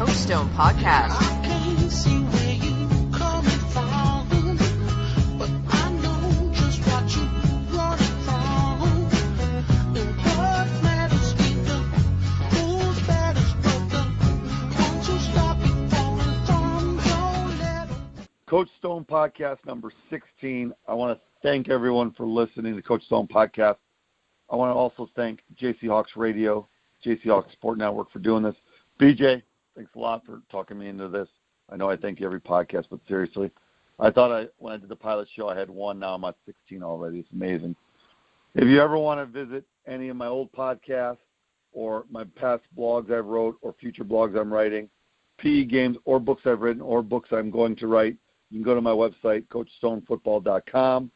Coach Stone Podcast. Coach Stone Podcast number 16. I want to thank everyone for listening to Coach Stone Podcast. I want to also thank JC Hawks Radio, JC Hawks Sport Network for doing this. BJ, thanks a lot for talking me into this. I know I thank you every podcast, but seriously, I thought when I did the pilot show, I had one. Now I'm at 16 already. It's amazing. If you ever want to visit any of my old podcasts or my past blogs I've wrote or future blogs I'm writing, PE games or books I've written or books I'm going to write, you can go to my website, CoachStoneFootball.com.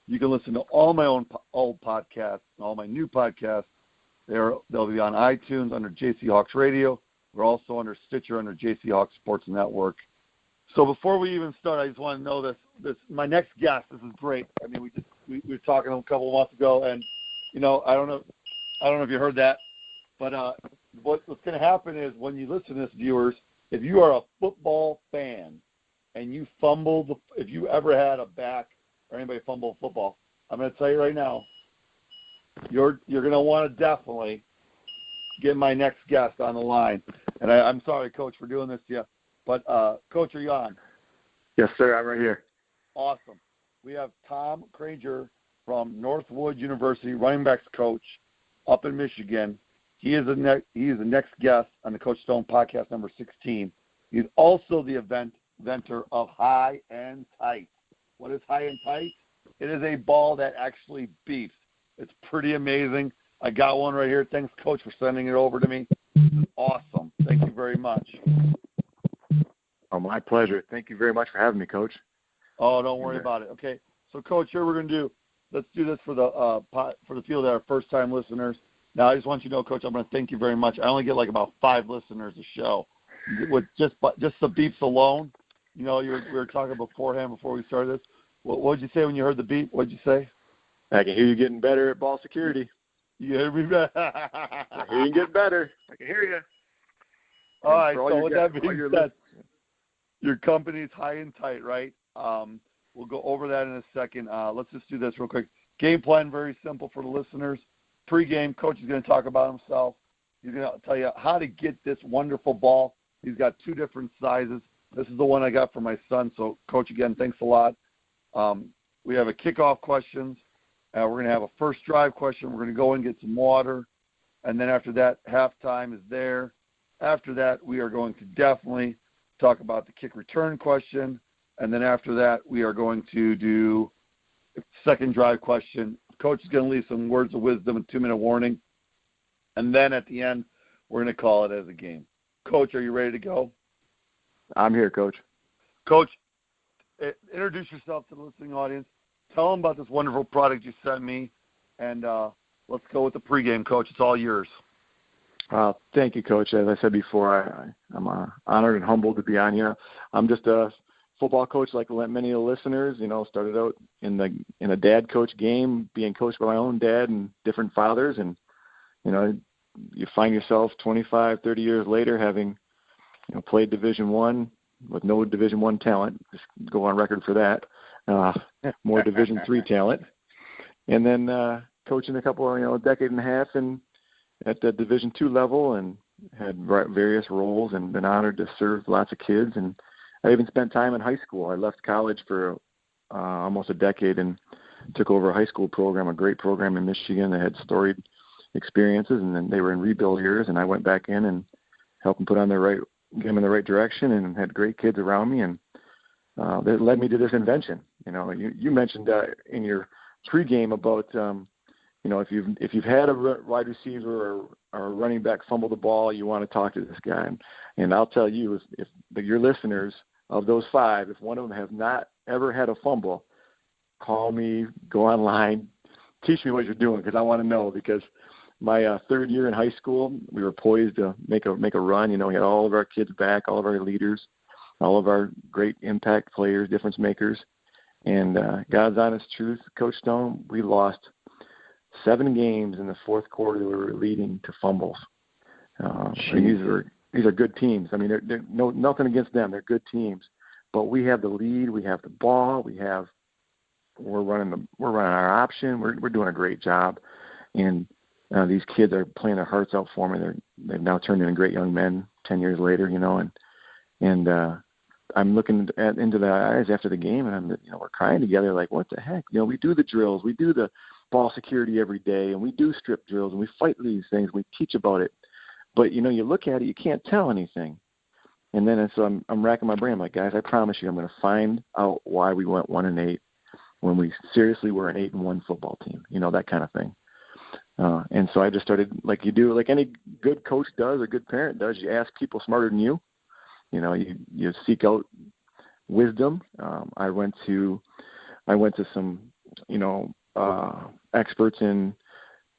You can listen to all my old podcasts and all my new podcasts. They'll be on iTunes under JC Hawks Radio. We're also under Stitcher under JC Hawks Sports Network. So before we even start, I just want to know this. My next guest, this is great. I mean, we were talking a couple of months ago, and I don't know if you heard that, but what's going to happen is when you listen to this, viewers, if you are a football fan and you fumbled, if you ever had a back or anybody fumble football, I'm going to tell you right now, you're going to want to definitely get my next guest on the line. And I'm sorry, Coach, for doing this to you. But, Coach, are you on? Yes, sir. I'm right here. Awesome. We have Tom Cray-jur from Northwood University, running backs coach up in Michigan. He is the next guest on the Coach Stone Podcast number 16. He's also the inventor of High and Tight. What is High and Tight? It is a ball that actually beeps. It's pretty amazing. I got one right here. Thanks, Coach, for sending it over to me. Awesome. Thank you very much. Oh, my pleasure. Thank you very much for having me, Coach. Oh, don't worry about it. Okay. So, Coach, here we're going to do. Let's do this for the field that are first-time listeners. Now, I just want you to know, Coach, I'm going to thank you very much. I only get like about 5 listeners a show. With just the beeps alone, we were talking beforehand before we started this. What did you say when you heard the beep? What did you say? I can hear you getting better at ball security. You hear me? I hear you get better. I can hear you. All right. So with that being said, your company's High and Tight, right? We'll go over that in a second. Let's just do this real quick. Game plan, very simple for the listeners. Pre-game, Coach is going to talk about himself. He's going to tell you how to get this wonderful ball. He's got 2 different sizes. This is the one I got for my son. So, Coach, again, thanks a lot. We have a kickoff questions. We're going to have a first drive question. We're going to go and get some water. And then after that, halftime is there. After that, we are going to definitely talk about the kick return question. And then after that, we are going to do a second drive question. Coach is going to leave some words of wisdom and 2-minute warning. And then at the end, we're going to call it as a game. Coach, are you ready to go? I'm here, Coach. Coach, introduce yourself to the listening audience. Tell them about this wonderful product you sent me. And let's go with the pregame, Coach. It's all yours. Thank you, Coach. As I said before, I'm honored and humbled to be on here. I'm just a football coach like many of the listeners. Started out in a dad coach game, being coached by my own dad and different fathers. And, you find yourself 25, 30 years later having, played Division I with no Division I talent. Just go on record for that. More Division III talent. And then coaching a decade and a half at the Division II level and had various roles and been honored to serve lots of kids. And I even spent time in high school. I left college for almost a decade and took over a high school program, a great program in Michigan that had storied experiences, and then they were in rebuild years, and I went back in and helped them get them in the right direction and had great kids around me, and that led me to this invention. You mentioned in your pregame about if you've had a wide receiver or a running back fumble the ball, you want to talk to this guy, and I'll tell you, if your listeners of those 5, if one of them have not ever had a fumble, call me, go online, teach me what you're doing, because I want to know. Because my third year in high school, we were poised to make a run. We had all of our kids back, all of our leaders, all of our great impact players, difference makers. And God's honest truth, Coach Stone, we lost 7 games in the fourth quarter that we were leading to fumbles. These were these are good teams. I mean, they're nothing against them. They're good teams, but we have the lead. We have the ball. We're running our option. We're doing a great job, and these kids are playing their hearts out for me. They've now turned into great young men 10 years later, you know, and I'm looking into their eyes after the game, and we're crying together like, what the heck? You know, we do the drills, we do the ball security every day, and we do strip drills, and we fight these things, we teach about it. But, you know, you look at it, you can't tell anything. And then so I'm racking my brain. I'm like, guys, I promise you I'm going to find out why we went 1-8 when we seriously were an 8-1 football team, you know, that kind of thing. And so I just started, like you do, like any good coach does, a good parent does, you ask people smarter than you. You know, you seek out wisdom. I went to some, you know, experts in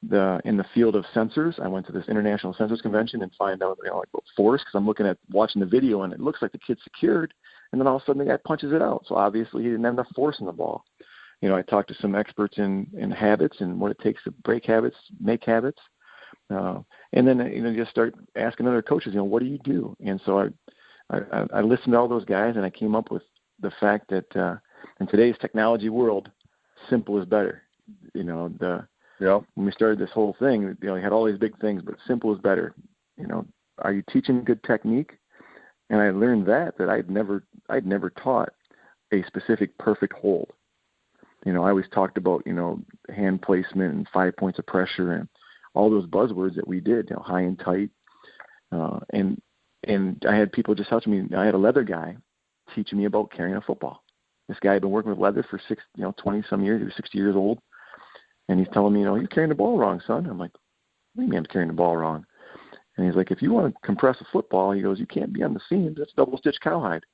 the field of sensors. I went to this international sensors convention and find out, you know, like force, because I'm watching the video and it looks like the kid's secured, and then all of a sudden the guy punches it out. So obviously he didn't have enough force in the ball. You know, I talked to some experts in habits and what it takes to break habits, make habits. And then, you know, just start asking other coaches, you know, what do you do? And so I listened to all those guys, and I came up with the fact that in today's technology world, simple is better. You know, when we started this whole thing, you know, we had all these big things, but simple is better. You know, are you teaching good technique? And I learned that I'd never taught a specific perfect hold. You know, I always talked about, you know, hand placement and 5 points of pressure and all those buzzwords that we did, you know, high and tight. And I had people just helping me. I had a leather guy teaching me about carrying a football. This guy had been working with leather for 20 some years. He was 60 years old. And he's telling me, you know, you're carrying the ball wrong, son. I'm like, what do you mean I'm carrying the ball wrong? And he's like, if you want to compress a football, he goes, you can't be on the seams. That's double-stitch cowhide.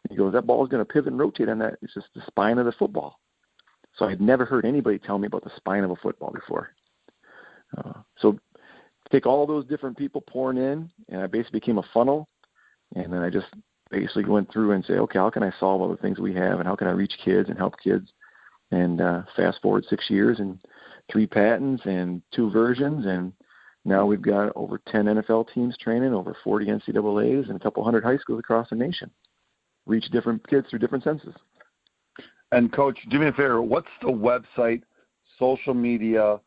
He goes, that ball is going to pivot and rotate on that. It's just the spine of the football. So I had never heard anybody tell me about the spine of a football before. So take all those different people pouring in, and I basically became a funnel. And then I just basically went through and say, okay, how can I solve all the things we have, and how can I reach kids and help kids? And fast forward 6 years and 3 patents and 2 versions, and now we've got over 10 NFL teams training, over 40 NCAAs, and a couple hundred high schools across the nation. Reach different kids through different senses. And, Coach, do me a favor. What's the website, social media,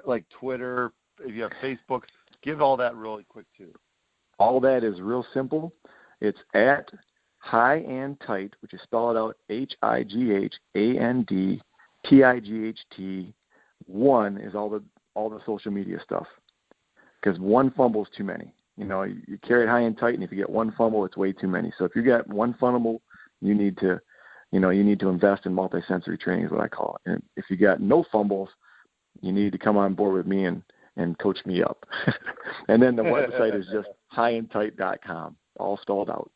like Twitter, if you have Facebook? Give all that really quick, too. All that is real simple. It's at HIGHandTIGHT, which is spelled out HIGHANDTIGHT. 1 is all the social media stuff, because 1 fumble is too many. You know, you carry it high and tight, and if you get 1 fumble, it's way too many. So if you got 1 fumble, you need to invest in multi-sensory training is what I call it. And if you got no fumbles, you need to come on board with me and coach me up. And then the website is just HIGHandTIGHT.com, all spelled out.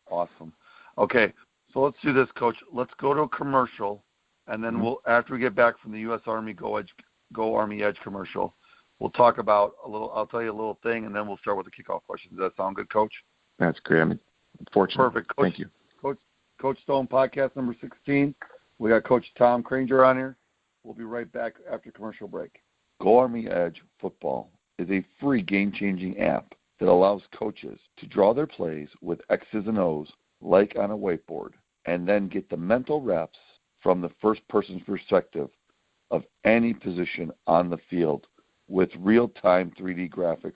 Awesome. Okay, so let's do this, Coach. Let's go to a commercial, and then we'll, after we get back from the U.S. Army Go Army Edge commercial, we'll talk about I'll tell you a little thing, and then we'll start with the kickoff questions. Does that sound good, Coach? That's great. I'm fortunate. Perfect. Coach, thank you. Coach Stone podcast number 16. We got Coach Tom Creguer on here. We'll be right back after commercial break. Go Army Edge Football is a free game-changing app that allows coaches to draw their plays with X's and O's like on a whiteboard, and then get the mental reps from the first person's perspective of any position on the field with real-time 3D graphics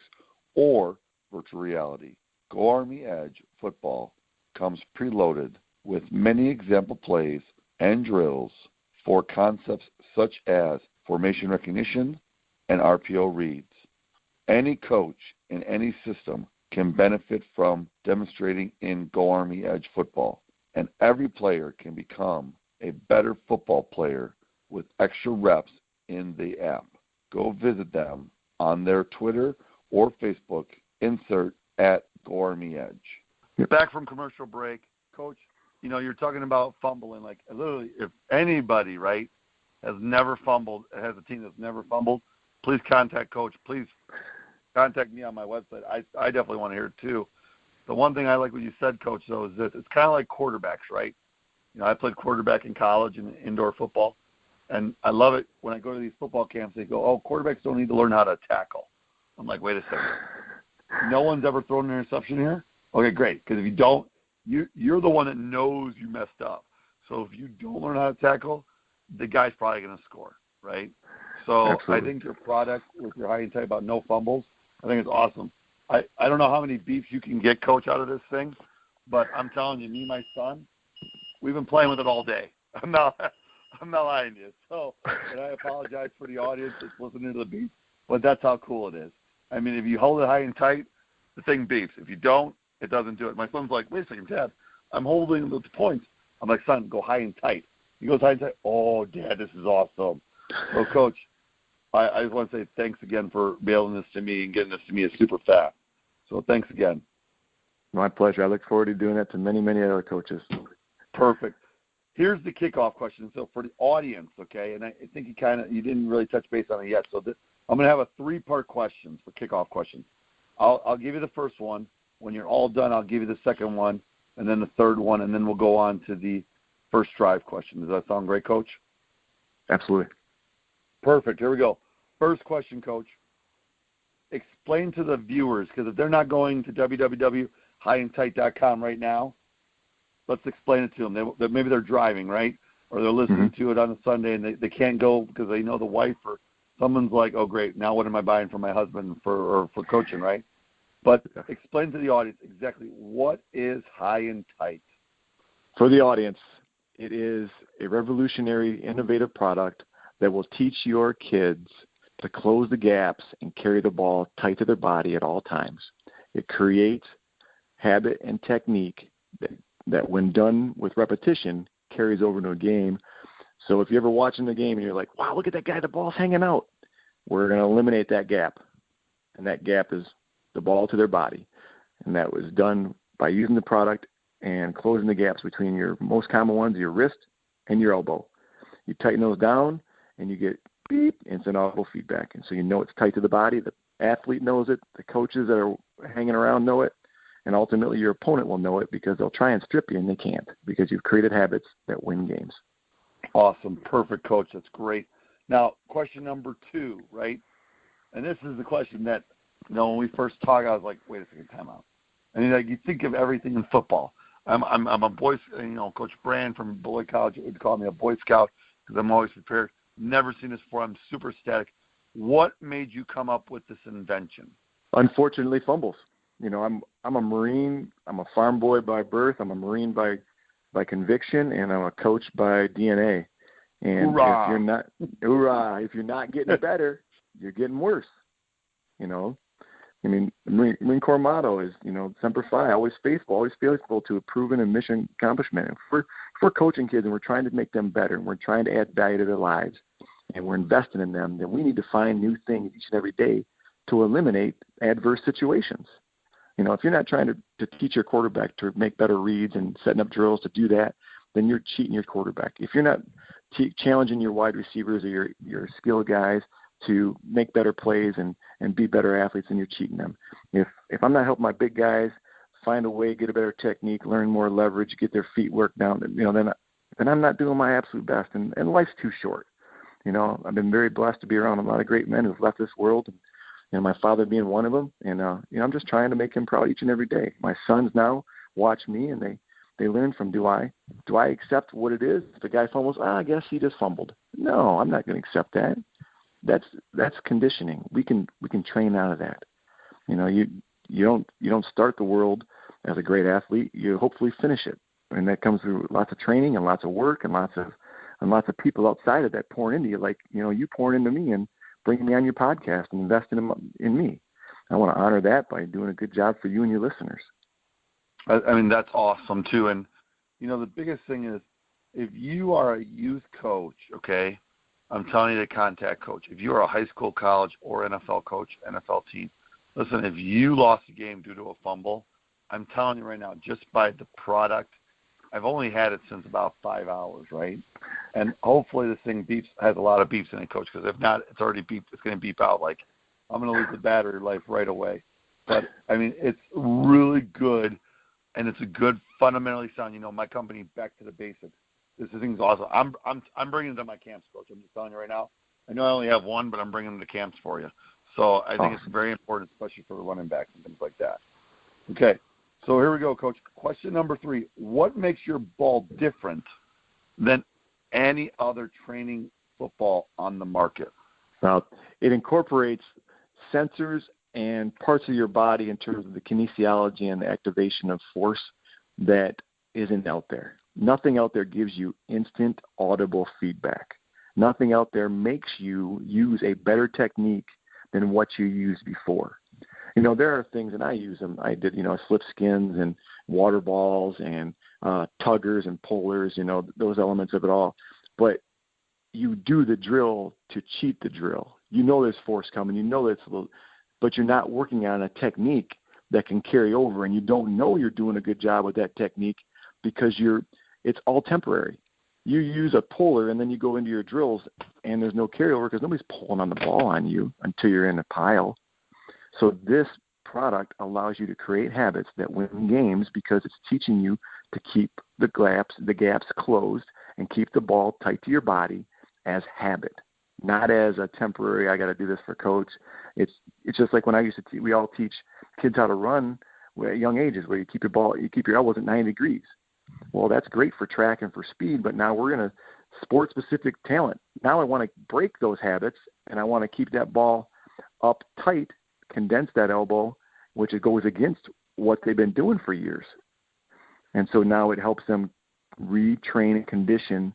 or virtual reality. Go Army Edge Football comes preloaded with many example plays and drills for concepts such as formation recognition and RPO reads. Any coach in any system can benefit from demonstrating in Go Army Edge Football, and every player can become a better football player with extra reps in the app. Go visit them on their Twitter or Facebook, insert at Go Army Edge. Back from commercial break, Coach, you know, you're talking about fumbling. Like, literally, if anybody, right, has never fumbled, has a team that's never fumbled, please contact Coach. Please contact me on my website. I definitely want to hear it too. The one thing I like what you said, Coach, though, is this. It's kind of like quarterbacks, right? You know, I played quarterback in college in indoor football, and I love it when I go to these football camps. They go, oh, quarterbacks don't need to learn how to tackle. I'm like, wait a second. No one's ever thrown an interception here? Okay, great. Because if you don't, you're the one that knows you messed up. So if you don't learn how to tackle, the guy's probably going to score, right? So Absolutely. I think your product with your high and tight about no fumbles, I think it's awesome. I don't know how many beeps you can get, Coach, out of this thing, but I'm telling you, me and my son, we've been playing with it all day. I'm not lying to you. So, and I apologize for the audience that's listening to the beeps, but that's how cool it is. I mean, if you hold it high and tight, the thing beeps. If you don't, it doesn't do it. My son's like, wait a second, Dad, I'm holding the points. I'm like, son, go high and tight. He goes high and tight. Oh, Dad, this is awesome. So, Coach, I just want to say thanks again for mailing this to me and getting this to me. It's super fast. So thanks again. My pleasure. I look forward to doing that to many, many other coaches. Perfect. Here's the kickoff question. So for the audience, okay, and I think you didn't really touch base on it yet. So I'm going to have a 3-part question for kickoff questions. I'll give you the first one. When you're all done, I'll give you the second one, and then the third one, and then we'll go on to the first drive question. Does that sound great, Coach? Absolutely. Perfect. Here we go. First question, Coach. Explain to the viewers, because if they're not going to www.HIGHandTIGHT.com right now, let's explain it to them. Maybe they're driving, right? Or they're listening to it on a Sunday, and they can't go because they know the wife or someone's like, oh, great, now what am I buying for my husband for coaching, right? But explain to the audience exactly what is high and tight. For the audience, it is a revolutionary, innovative product that will teach your kids to close the gaps and carry the ball tight to their body at all times. It creates habit and technique that when done with repetition, carries over into a game. So if you're ever watching the game and you're like, wow, look at that guy, the ball's hanging out, we're going to eliminate that gap. And that gap is the ball to their body. And that was done by using the product and closing the gaps between your most common ones, your wrist and your elbow. You tighten those down, and you get beep, instant audible feedback. And so you know it's tight to the body. The athlete knows it. The coaches that are hanging around know it. And ultimately your opponent will know it because they'll try and strip you, and they can't because you've created habits that win games. Awesome. Perfect, Coach. That's great. Now, question number 2, right? And this is the question that, when we first talked, I was like, wait a second, time out. And you think of everything in football. I'm a Boy, Coach Brand from Bullitt College would call me a Boy Scout because I'm always prepared. Never seen this before. I'm super ecstatic. What made you come up with this invention? Unfortunately, fumbles. I'm a Marine. I'm a farm boy by birth. I'm a Marine by conviction, and I'm a coach by DNA. And hoorah. If you're not getting better, you're getting worse. Marine Corps motto is, Semper Fi, always faithful to a proven and mission accomplishment. If we're coaching kids and we're trying to make them better and we're trying to add value to their lives and we're investing in them, then we need to find new things each and every day to eliminate adverse situations. If you're not trying to teach your quarterback to make better reads and setting up drills to do that, then you're cheating your quarterback. If you're not challenging your wide receivers or your skill guys to make better plays and be better athletes, then you're cheating them. If I'm not helping my big guys find a way, get a better technique, learn more leverage, get their feet worked down, then I'm not doing my absolute best. And life's too short. I've been very blessed to be around a lot of great men who've left this world, and my father being one of them. And I'm just trying to make him proud each and every day. My sons now watch me, and they learn from, do I accept what it is? If the guy fumbles, I guess he just fumbled. No, I'm not going to accept that. That's conditioning. We can train out of that. You don't start the world as a great athlete. You hopefully finish it, and that comes through lots of training and lots of work and lots of people outside of that pouring into you, like you pouring into me and bringing me on your podcast and investing in me. I want to honor that by doing a good job for you and your listeners. I mean, that's awesome too. And the biggest thing is, if you are a youth coach, okay, I'm telling you to contact Coach. If you are a high school, college, or NFL coach, NFL team, listen, if you lost a game due to a fumble, I'm telling you right now, just by the product, I've only had it since about 5 hours, right? And hopefully this thing has a lot of beeps in it, Coach, because if not, it's already beeped. It's going to beep out like I'm going to lose the battery life right away. But, I mean, it's really good, and it's a good fundamentally sound. My company, Back to the Basics. This thing's awesome. I'm bringing it to my camps, Coach. I'm just telling you right now. I know I only have one, but I'm bringing them to camps for you. So I think it's very important, especially for the running backs and things like that. Okay, so here we go, Coach. Question number 3. What makes your ball different than any other training football on the market? Well, it incorporates sensors and parts of your body in terms of the kinesiology and the activation of force that isn't out there. Nothing out there gives you instant audible feedback. Nothing out there makes you use a better technique than what you used before. There are things, and I use them. I did, slip skins and water balls and tuggers and pullers, those elements of it all. But you do the drill to cheat the drill. There's force coming. That's a little, but you're not working on a technique that can carry over, and you don't know you're doing a good job with that technique because it's all temporary. You use a puller, and then you go into your drills, and there's no carryover because nobody's pulling on the ball on you until you're in a pile. So this product allows you to create habits that win games because it's teaching you to keep the gaps closed and keep the ball tight to your body as habit, not as a temporary, I got to do this for coach. It's just like when I used to we all teach kids how to run at young ages where you keep your elbows at 90 degrees. Well, that's great for track and for speed, but now we're in a sport-specific talent. Now I want to break those habits, and I want to keep that ball up tight, condense that elbow, which it goes against what they've been doing for years. And so now it helps them retrain and condition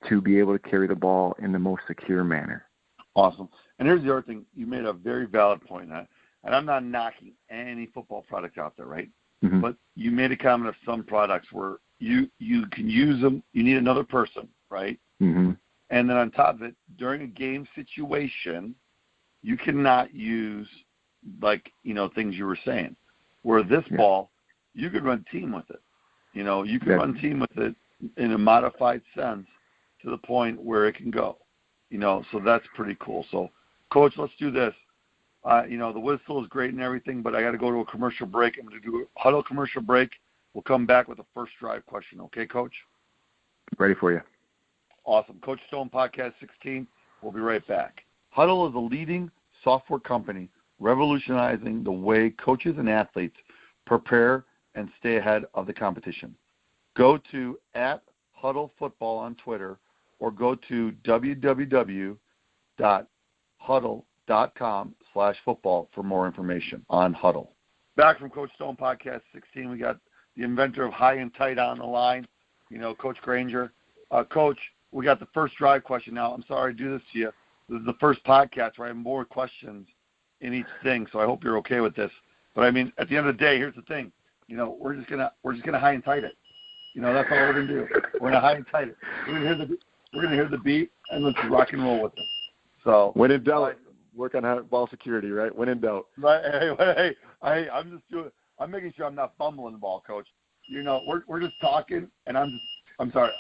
to be able to carry the ball in the most secure manner. Awesome. And here's the other thing. You made a very valid point, and I'm not knocking any football product out there, right? Mm-hmm. But you made a comment of some products where you can use them. You need another person, right? Mm-hmm. And then on top of it, during a game situation, you cannot use, things you were saying. Where this ball, you could run team with it. You could run team with it in a modified sense to the point where it can go. So that's pretty cool. So, Coach, let's do this. The whistle is great and everything, but I got to go to a commercial break. I'm going to do a huddle commercial break. We'll come back with the first drive question. Okay, Coach? Ready for you. Awesome. Coach Stone Podcast 16. We'll be right back. Huddle is a leading software company revolutionizing the way coaches and athletes prepare and stay ahead of the competition. Go to @HuddleFootball on Twitter or go to www.huddle.com/football for more information on Huddle. Back from Coach Stone Podcast 16, we got the inventor of High and Tight on the line, Coach Creguer. Coach, we got the first drive question now. I'm sorry to do this to you. This is the first podcast where I have more questions in each thing, so I hope you're okay with this. But at the end of the day, here's the thing. We're just gonna high and tight it. That's all we're gonna do. We're gonna high and tight it. We're gonna hear the beat and let's rock and roll with it. So when in doubt, work on ball security, right? When in doubt. Right. Hey, I'm making sure I'm not fumbling the ball, Coach. We're just talking, and I'm sorry.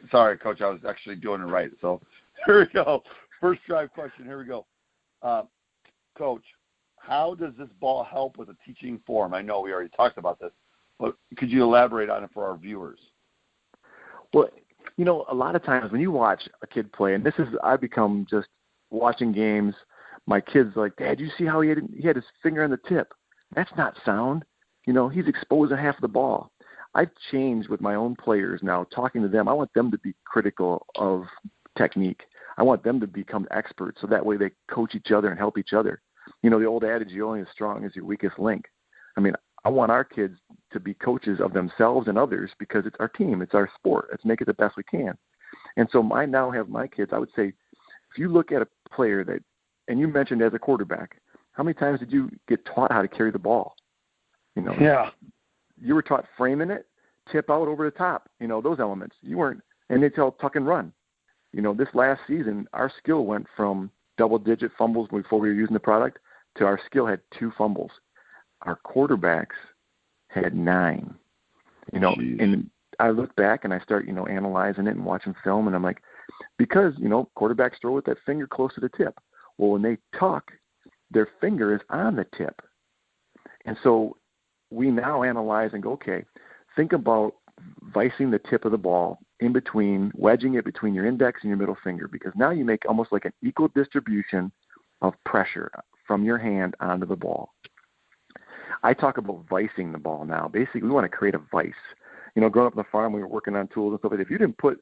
Sorry, Coach. I was actually doing it right. So here we go. First drive question. Here we go. Coach, how does this ball help with a teaching form? I know we already talked about this, but could you elaborate on it for our viewers? Well, a lot of times when you watch a kid play, and I've become just watching games, my kid's like, Dad, you see how he had his finger on the tip? That's not sound. He's exposing half of the ball. I've changed with my own players now, talking to them. I want them to be critical of technique. I want them to become experts so that way they coach each other and help each other. The old adage, you're only as strong as your weakest link. I want our kids to be coaches of themselves and others because it's our team. It's our sport. Let's make it the best we can. And so I now have my kids, I would say, if you look at a player and you mentioned as a quarterback, how many times did you get taught how to carry the ball? Yeah. You were taught framing it, tip out over the top, those elements. You weren't, and they tell tuck and run. This last season, our skill went from double-digit fumbles before we were using the product to our skill had 2 fumbles. Our quarterbacks had 9. And I look back and I start, analyzing it and watching film, and I'm like, because, quarterbacks throw with that finger close to the tip. Well, when they tuck, their finger is on the tip. And so we now analyze and go, okay, think about vicing the tip of the ball in between, wedging it between your index and your middle finger, because now you make almost like an equal distribution of pressure from your hand onto the ball. I talk about vicing the ball now. Basically, we want to create a vice. You know, growing up on the farm, we were working on tools and stuff like that. If you didn't put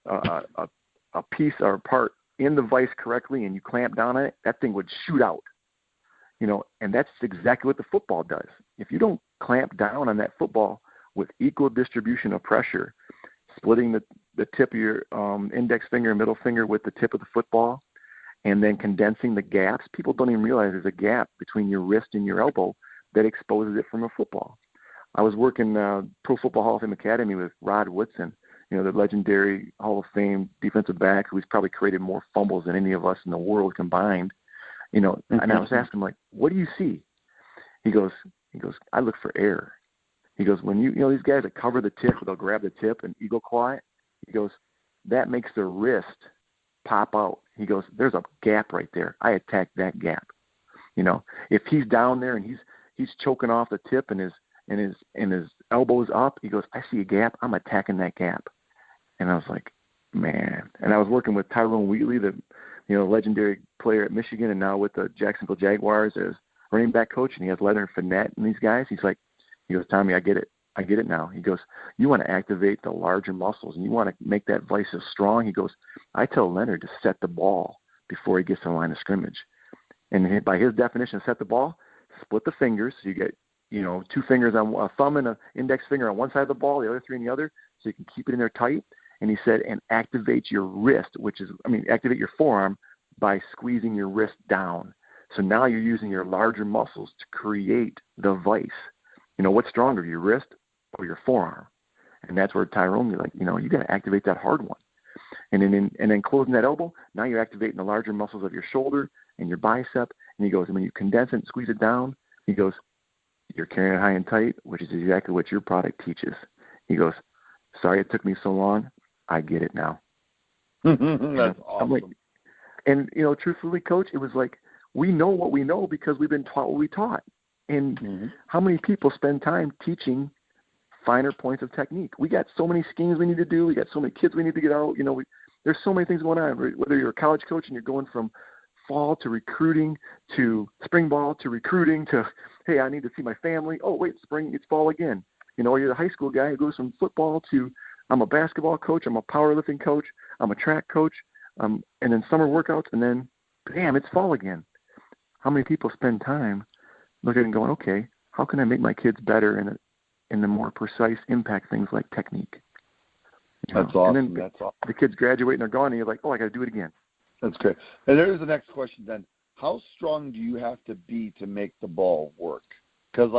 a piece or a part in the vice correctly and you clamp down on it, that thing would shoot out. You know, and that's exactly what the football does. If you don't clamp down on that football with equal distribution of pressure, splitting the tip of your index finger and middle finger with the tip of the football, and then condensing the gaps, people don't even realize there's a gap between your wrist and your elbow that exposes it from a football. I was working Pro Football Hall of Fame Academy with Rod Woodson, you know, the legendary Hall of Fame defensive back who's probably created more fumbles than any of us in the world combined. You know, and I was asking him, like, what do you see? He goes, I look for error. He goes, when you know, these guys that cover the tip, they'll grab the tip and eagle claw it. He goes, that makes their wrist pop out. He goes, there's a gap right there. I attack that gap. You know, if he's down there and he's choking off the tip and his elbows up, he goes, I see a gap. I'm attacking that gap. And I was like, man. And I was working with Tyrone Wheatley, the legendary player at Michigan, and now with the Jacksonville Jaguars as running back coach, and he has Leonard Fournette and these guys. He goes, Tommy, I get it now. He goes, you want to activate the larger muscles, and you want to make that vice as strong. He goes, I tell Leonard to set the ball before he gets to the line of scrimmage. And by his definition, set the ball, split the fingers. So you get, two fingers on a thumb and an index finger on one side of the ball, the other three on the other, so you can keep it in there tight. And he said, and activate your wrist, activate your forearm by squeezing your wrist down. So now you're using your larger muscles to create the vice. You know, what's stronger, your wrist or your forearm? And that's where Tyrone, you got to activate that hard one. And then closing that elbow, now you're activating the larger muscles of your shoulder and your bicep. And he goes, and when you condense it and squeeze it down, he goes, you're carrying it high and tight, which is exactly what your product teaches. He goes, sorry it took me so long. I get it now. That's awesome. Like, and, truthfully, Coach, it was like, we know what we know because we've been taught what we taught. And how many people spend time teaching finer points of technique? We got so many schemes we need to do. We got so many kids we need to get out. There's so many things going on. Whether you're a college coach and you're going from fall to recruiting to spring ball to recruiting to, hey, I need to see my family. Oh, wait, spring, it's fall again. You're the high school guy who goes from football to I'm a basketball coach, I'm a powerlifting coach, I'm a track coach, and then summer workouts, and then, bam, it's fall again. How many people spend time looking and going, okay, how can I make my kids better in the more precise impact things like technique? That's awesome. And then the kids graduate and they're gone, and you're like, oh, I got to do it again. That's great. And there's the next question then. How strong do you have to be to make the ball work? Because,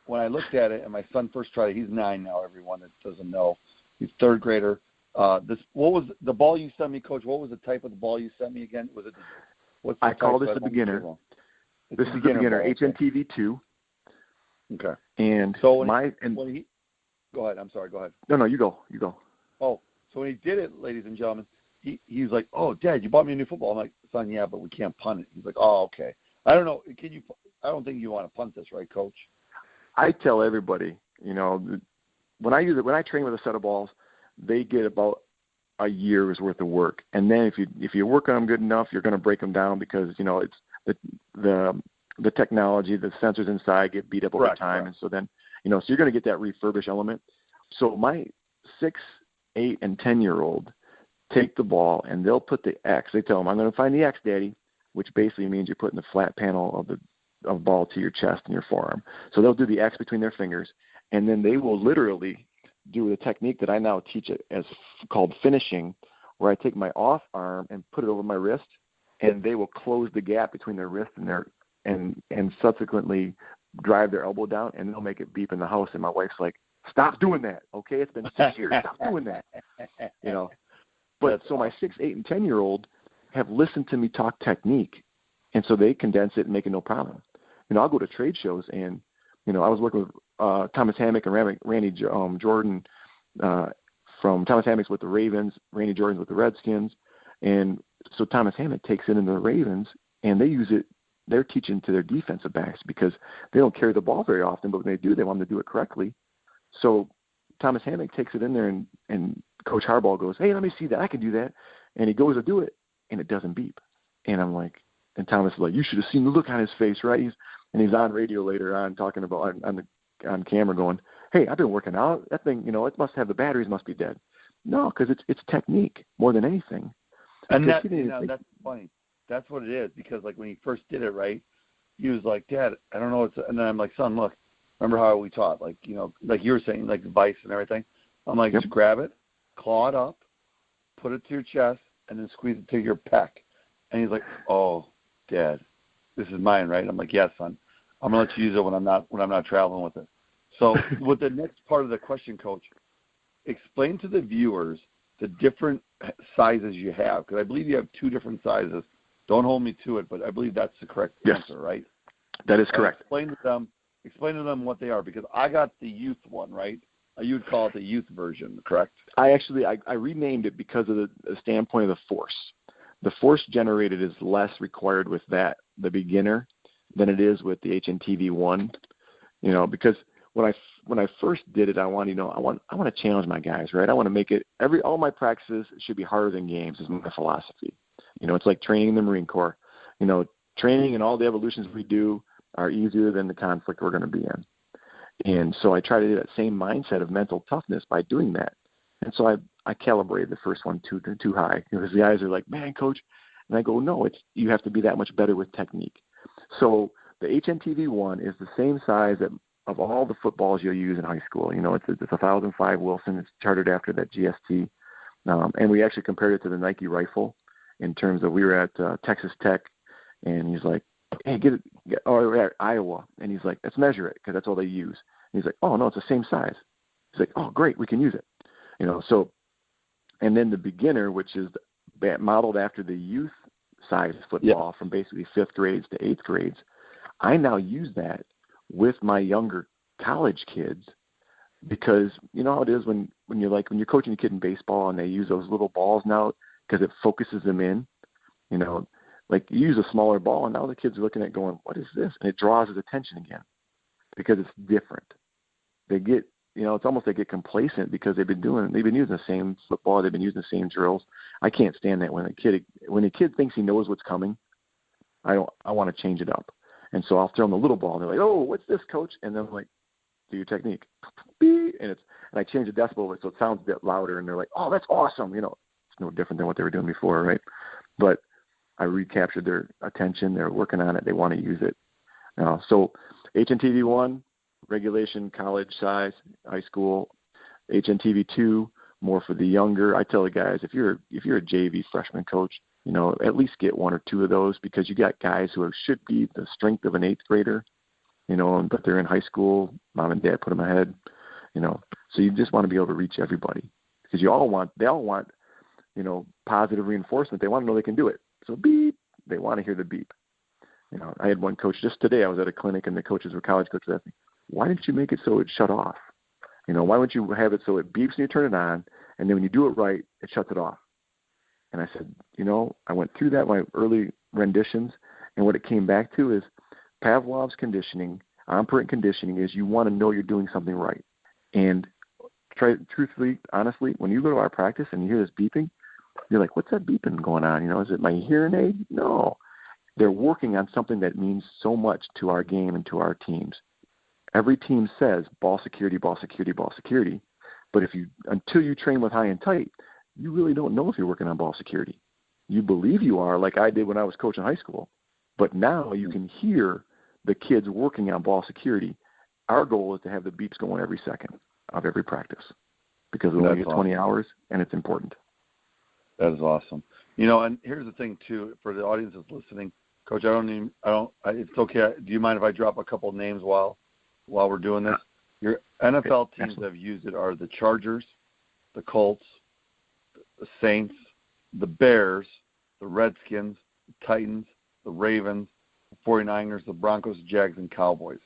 when I looked at it, and my son first tried it, he's 9 now, everyone that doesn't know. He's third grader. What was the ball you sent me, Coach? What was the type of the ball you sent me again? Was it? I call this the beginner. This is the beginner, HNTV 2. Okay. And so when he go ahead. I'm sorry. Go ahead. No, you go. Oh, so when he did it, ladies and gentlemen, he was like, "Oh, Dad, you bought me a new football." I'm like, "Son, yeah, but we can't punt it." He's like, "Oh, okay." I don't know. I don't think you want to punt this, right, Coach? I tell everybody, when I train with a set of balls, they get about a year's worth of work, and then if you work on them good enough, you're going to break them down because it's the technology, the sensors inside get beat up over time, and so then so you're going to get that refurbish element. So my 6, 8, and 10-year-old take the ball and they'll put the X. They tell them, "I'm going to find the X, Daddy," which basically means you're putting the flat panel of the ball to your chest and your forearm. So they'll do the X between their fingers, and then they will literally do the technique that I now teach as called finishing, where I take my off arm and put it over my wrist, and they will close the gap between their wrist and their and subsequently drive their elbow down, and they'll make it beep in the house. And my wife's like, "Stop doing that, okay? It's been 6 years. Stop doing that." But so my 6, 8, and 10-year-old have listened to me talk technique, and so they condense it and make it no problem. I'll go to trade shows, and I was working with Thomas Hammock and Randy Jordan from Thomas Hammock's with the Ravens, Randy Jordan's with the Redskins, and so Thomas Hammock takes it into the Ravens, and they use it. They're teaching to their defensive backs because they don't carry the ball very often, but when they do, they want them to do it correctly. So Thomas Hammock takes it in there, and Coach Harbaugh goes, "Hey, let me see that. I can do that." And he goes to do it, and it doesn't beep. And I'm like, And Thomas is like, you should have seen the look on his face, right? He's on radio later on talking about on camera going, hey, I've been working out. That thing, it must have the batteries must be dead. No, because it's technique more than anything. And that's funny. That's what it is, because like when he first did it, right, he was like, Dad, I don't know and then I'm like, son, look, remember how we taught, like, like you were saying, like the vice and everything. I'm like, Just grab it, claw it up, put it to your chest, and then squeeze it to your pec. And he's like, oh, Dad, this is mine, right? I'm like, yes, son. I'm gonna let you use it when I'm not traveling with it. So with the next part of the question, Coach, explain to the viewers the different sizes you have, because I believe you have 2 different sizes. Don't hold me to it, but I believe that's the correct answer, right? That is correct. Explain to them what they are, because I got the youth one, right? You would call it the youth version, correct? I renamed it because of the standpoint of the force. The force generated is less required with the beginner, than it is with the HNTV one. Because when I first did it, I want to challenge my guys, right? I want to make it all my practices should be harder than games is my philosophy. It's like training in the Marine Corps. Training and all the evolutions we do are easier than the conflict we're going to be in. And so I try to do that same mindset of mental toughness by doing that. And so I calibrated the first one too high, because the guys are like, man, Coach. And I go, no, you have to be that much better with technique. So the HNTV one is the same size of all the footballs you'll use in high school. It's a 1005 Wilson. It's chartered after that GST. And we actually compared it to the Nike rifle in terms of we were at Texas Tech, and he's like, hey, or at Iowa. And he's like, let's measure it, because that's all they use. And he's like, oh, no, it's the same size. He's like, oh, great, we can use it. So, and then the beginner, which is modeled after the youth size football from basically 5th grades to 8th grades, I now use that with my younger college kids, because how it is when you're coaching a kid in baseball and they use those little balls now because it focuses them in, like you use a smaller ball and now the kids are looking at going, what is this? And it draws his attention again because it's different. They get, it's almost they get complacent because they've been using the same football, they've been using the same drills. I can't stand that when a kid thinks he knows what's coming. I want to change it up. And so I'll throw them a little ball and they're like, oh, what's this, Coach? And then I'm like, do your technique. And I change the decibel so it sounds a bit louder, and they're like, oh, that's awesome. It's no different than what they were doing before, right? But I recaptured their attention. They're working on it. They want to use it. So HNTV 1, regulation, college size, high school. HNTV 2, more for the younger. I tell the guys, if you're a JV freshman coach, at least get 1 or 2 of those, because you got guys who should be the strength of an 8th grader, but they're in high school. Mom and dad put them ahead, So you just want to be able to reach everybody, because they all want, positive reinforcement. They want to know they can do it. So beep, they want to hear the beep. I had one coach just today. I was at a clinic, and the coaches were college coaches asked me, why didn't you make it so it shut off? Why wouldn't you have it so it beeps when you turn it on, and then when you do it right, it shuts it off? And I said, I went through that, my early renditions, and what it came back to is Pavlov's conditioning, operant conditioning, is you want to know you're doing something right. And truthfully, honestly, when you go to our practice and you hear this beeping, you're like, what's that beeping going on? Is it my hearing aid? No. They're working on something that means so much to our game and to our teams. Every team says ball security, ball security, ball security. But until you train with high and tight, you really don't know if you're working on ball security. You believe you are, like I did when I was coaching high school. But now you can hear the kids working on ball security. Our goal is to have the beeps going every second of every practice, because we only get 20 hours, and it's important. That is awesome. And here's the thing too, for the audience that's listening, Coach, it's okay. Do you mind if I drop a couple of names while we're doing this? Your NFL teams that have used it are the Chargers, the Colts, the Saints, the Bears, the Redskins, the Titans, the Ravens, the 49ers, the Broncos, Jags, and Cowboys.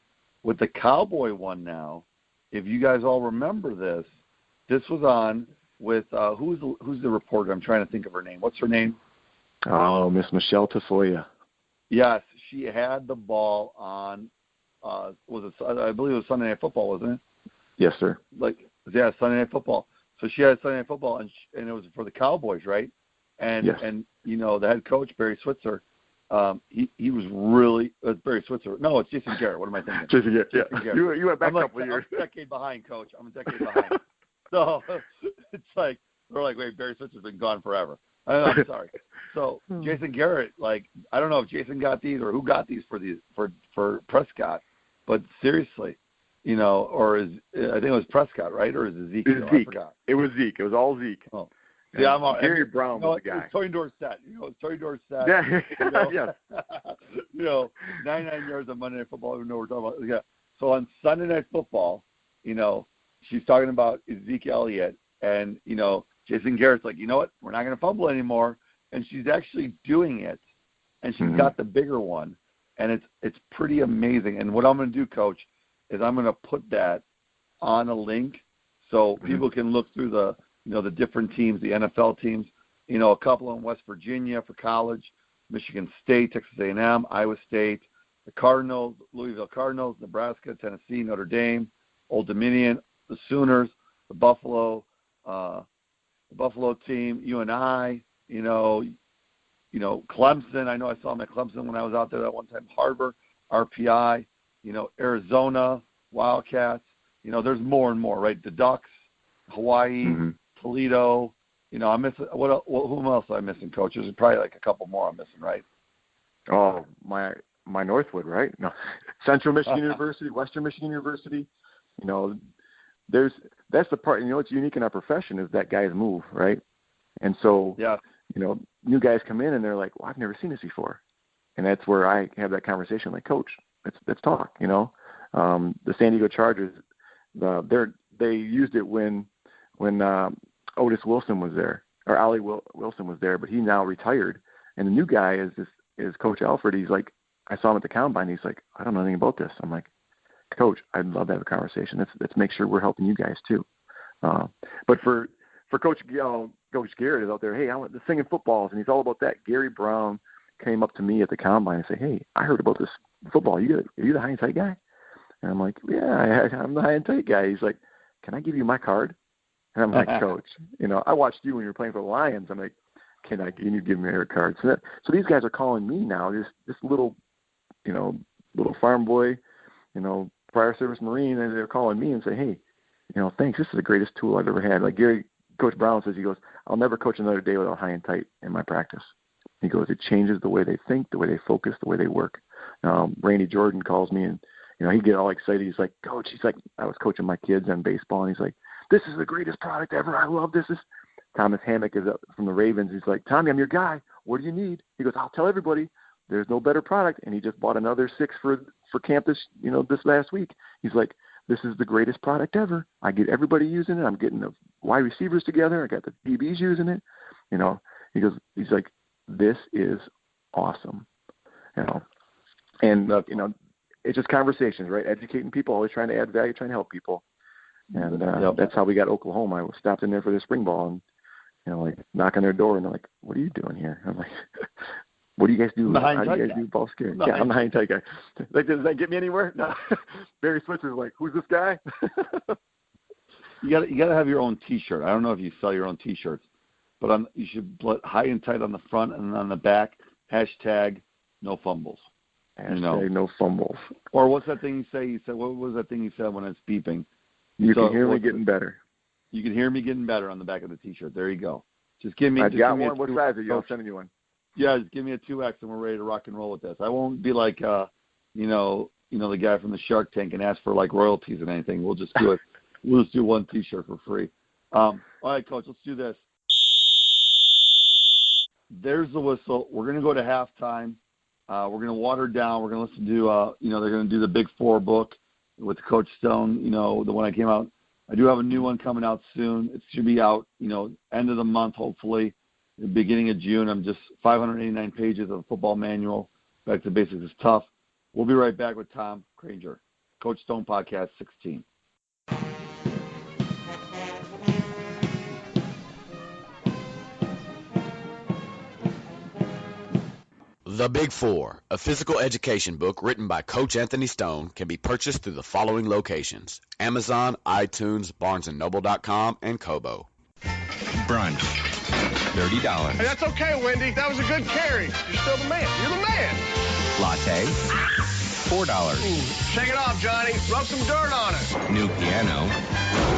With the Cowboy one now, if you guys all remember this was on with who's the reporter? I'm trying to think of her name. What's her name? Oh, Miss Michelle Tafoya. Yes, she had the ball on. I believe it was Sunday Night Football, wasn't it? Yes, sir. Sunday Night Football. So she had Sunday Night Football, and it was for the Cowboys, right? And yes. And the head coach Barry Switzer he was really Barry Switzer. No, it's Jason Garrett. What am I thinking? Jason Garrett. Garrett. You went back a couple of years. I'm a decade behind, Coach. I'm a decade behind. So it's like we're like, wait, Barry Switzer's been gone forever. I'm sorry. So Jason Garrett, like, I don't know if Jason got these or who got these for Prescott, but seriously, you know, or I think it was Prescott, right? Or is it Zeke? It was Zeke. I forgot. It was Zeke. It was all Zeke. Oh. Yeah, Gary Brown was the guy. It was Tony Dorsett. You know, it's Tony Dorsett. Yeah, you know, yeah. You know, 99 yards on Monday Night Football. You know what we're talking about. Yeah. So on Sunday Night Football, you know, she's talking about Ezekiel Elliott, and you know, Jason Garrett's like, you know what? We're not going to fumble anymore, and she's actually doing it, and she's got the bigger one, and it's pretty amazing. And what I'm going to do, Coach, is I'm going to put that on a link so people can look through the different teams, the NFL teams, you know, a couple in West Virginia for college, Michigan State, Texas A&M, Iowa State, the Cardinals, Louisville Cardinals, Nebraska, Tennessee, Notre Dame, Old Dominion, the Sooners, the Buffalo team, UNI, you know, Clemson. I know I saw them at Clemson when I was out there that one time. Harbor, RPI, you know, Arizona, Wildcats. You know, there's more and more, right? The Ducks, Hawaii, Toledo. You know, I'm missing. Who else am I missing, Coach? There's probably like a couple more I'm missing, right? Oh, my Northwood, right? No, Central Michigan University, Western Michigan University. You know, that's the part. You know, what's unique in our profession is that guys move, right? And so, you know, new guys come in and they're like, "Well, I've never seen this before," and that's where I have that conversation. Like, Coach, let's talk. You know, the San Diego Chargers, they used it when Otis Wilson was there, or Ollie Wilson was there, but he now retired, and the new guy is Coach Alford. He's like, I saw him at the combine. He's like, I don't know anything about this. I'm like, Coach, I'd love to have a conversation. Let's make sure we're helping you guys too. But for Coach Garrett is out there. Hey, I want the singing footballs, and he's all about that. Gary Brown came up to me at the combine and said, "Hey, I heard about this football. Are you the high and tight guy?" And I'm like, "Yeah, I'm the high and tight guy." He's like, "Can I give you my card?" And I'm like, "Coach, you know, I watched you when you were playing for the Lions." I'm like, can you give me your card? So these guys are calling me now. This little, you know, little farm boy, you know, prior service Marine, and they're calling me and say, "Hey, you know, thanks. This is the greatest tool I've ever had." Like Coach Brown says, he goes, "I'll never coach another day without high and tight in my practice." He goes, "It changes the way they think, the way they focus, the way they work." Randy Jordan calls me, and you know, he get all excited. He's like, "Coach," he's like, "I was coaching my kids on baseball," and he's like, "This is the greatest product ever. I love this." Thomas Hammock is up from the Ravens. He's like, "Tommy, I'm your guy. What do you need?" He goes, "I'll tell everybody. There's no better product." And he just bought another 6 for camp this last week. He's like, "This is the greatest product ever. I get everybody using it. I'm getting the wide receivers together. I got the DBs using it." You know, he's like, "This is awesome." You know, and you know, it's just conversations, right? Educating people, always trying to add value, trying to help people. And that's how we got Oklahoma. I stopped in there for their spring ball and, you know, like knock on their door and they're like, "What are you doing here?" I'm like, "What do you guys do? How do you guys do ball scaring?" Yeah, I'm the high and tight guy. Like, does that get me anywhere? No. Barry Switzer's like, "Who's this guy?" You gotta have your own T-shirt. I don't know if you sell your own T-shirts, but you should put high and tight on the front and on the back. # no fumbles. # no fumbles. Or what's that thing you say? You said, what was that thing you said when it's beeping? You can hear me getting better. You can hear me getting better on the back of the T-shirt. There you go. Just give me. I've got one. What size are you? I'm sending you one. Yeah, just give me a 2X and we're ready to rock and roll with this. I won't be like, the guy from the Shark Tank and ask for like royalties and anything. We'll just do it. We'll just do one T-shirt for free. All right, Coach, let's do this. There's the whistle. We're going to go to halftime. We're going to water down. We're going to listen to, they're going to do the Big Four book with Coach Stone, the one that came out. I do have a new one coming out soon. It should be out, end of the month, hopefully, the beginning of June. I'm just 589 pages of a football manual. Back to basics is tough. We'll be right back with Tom Creguer, Coach Stone Podcast 16. The Big Four, a physical education book written by Coach Anthony Stone, can be purchased through the following locations: Amazon, iTunes, BarnesandNoble.com, and Kobo. Brunch. $30. Hey, that's okay, Wendy. That was a good carry. You're still the man. You're the man. Latte, $4. Shake it off, Johnny. Rub some dirt on it. New piano,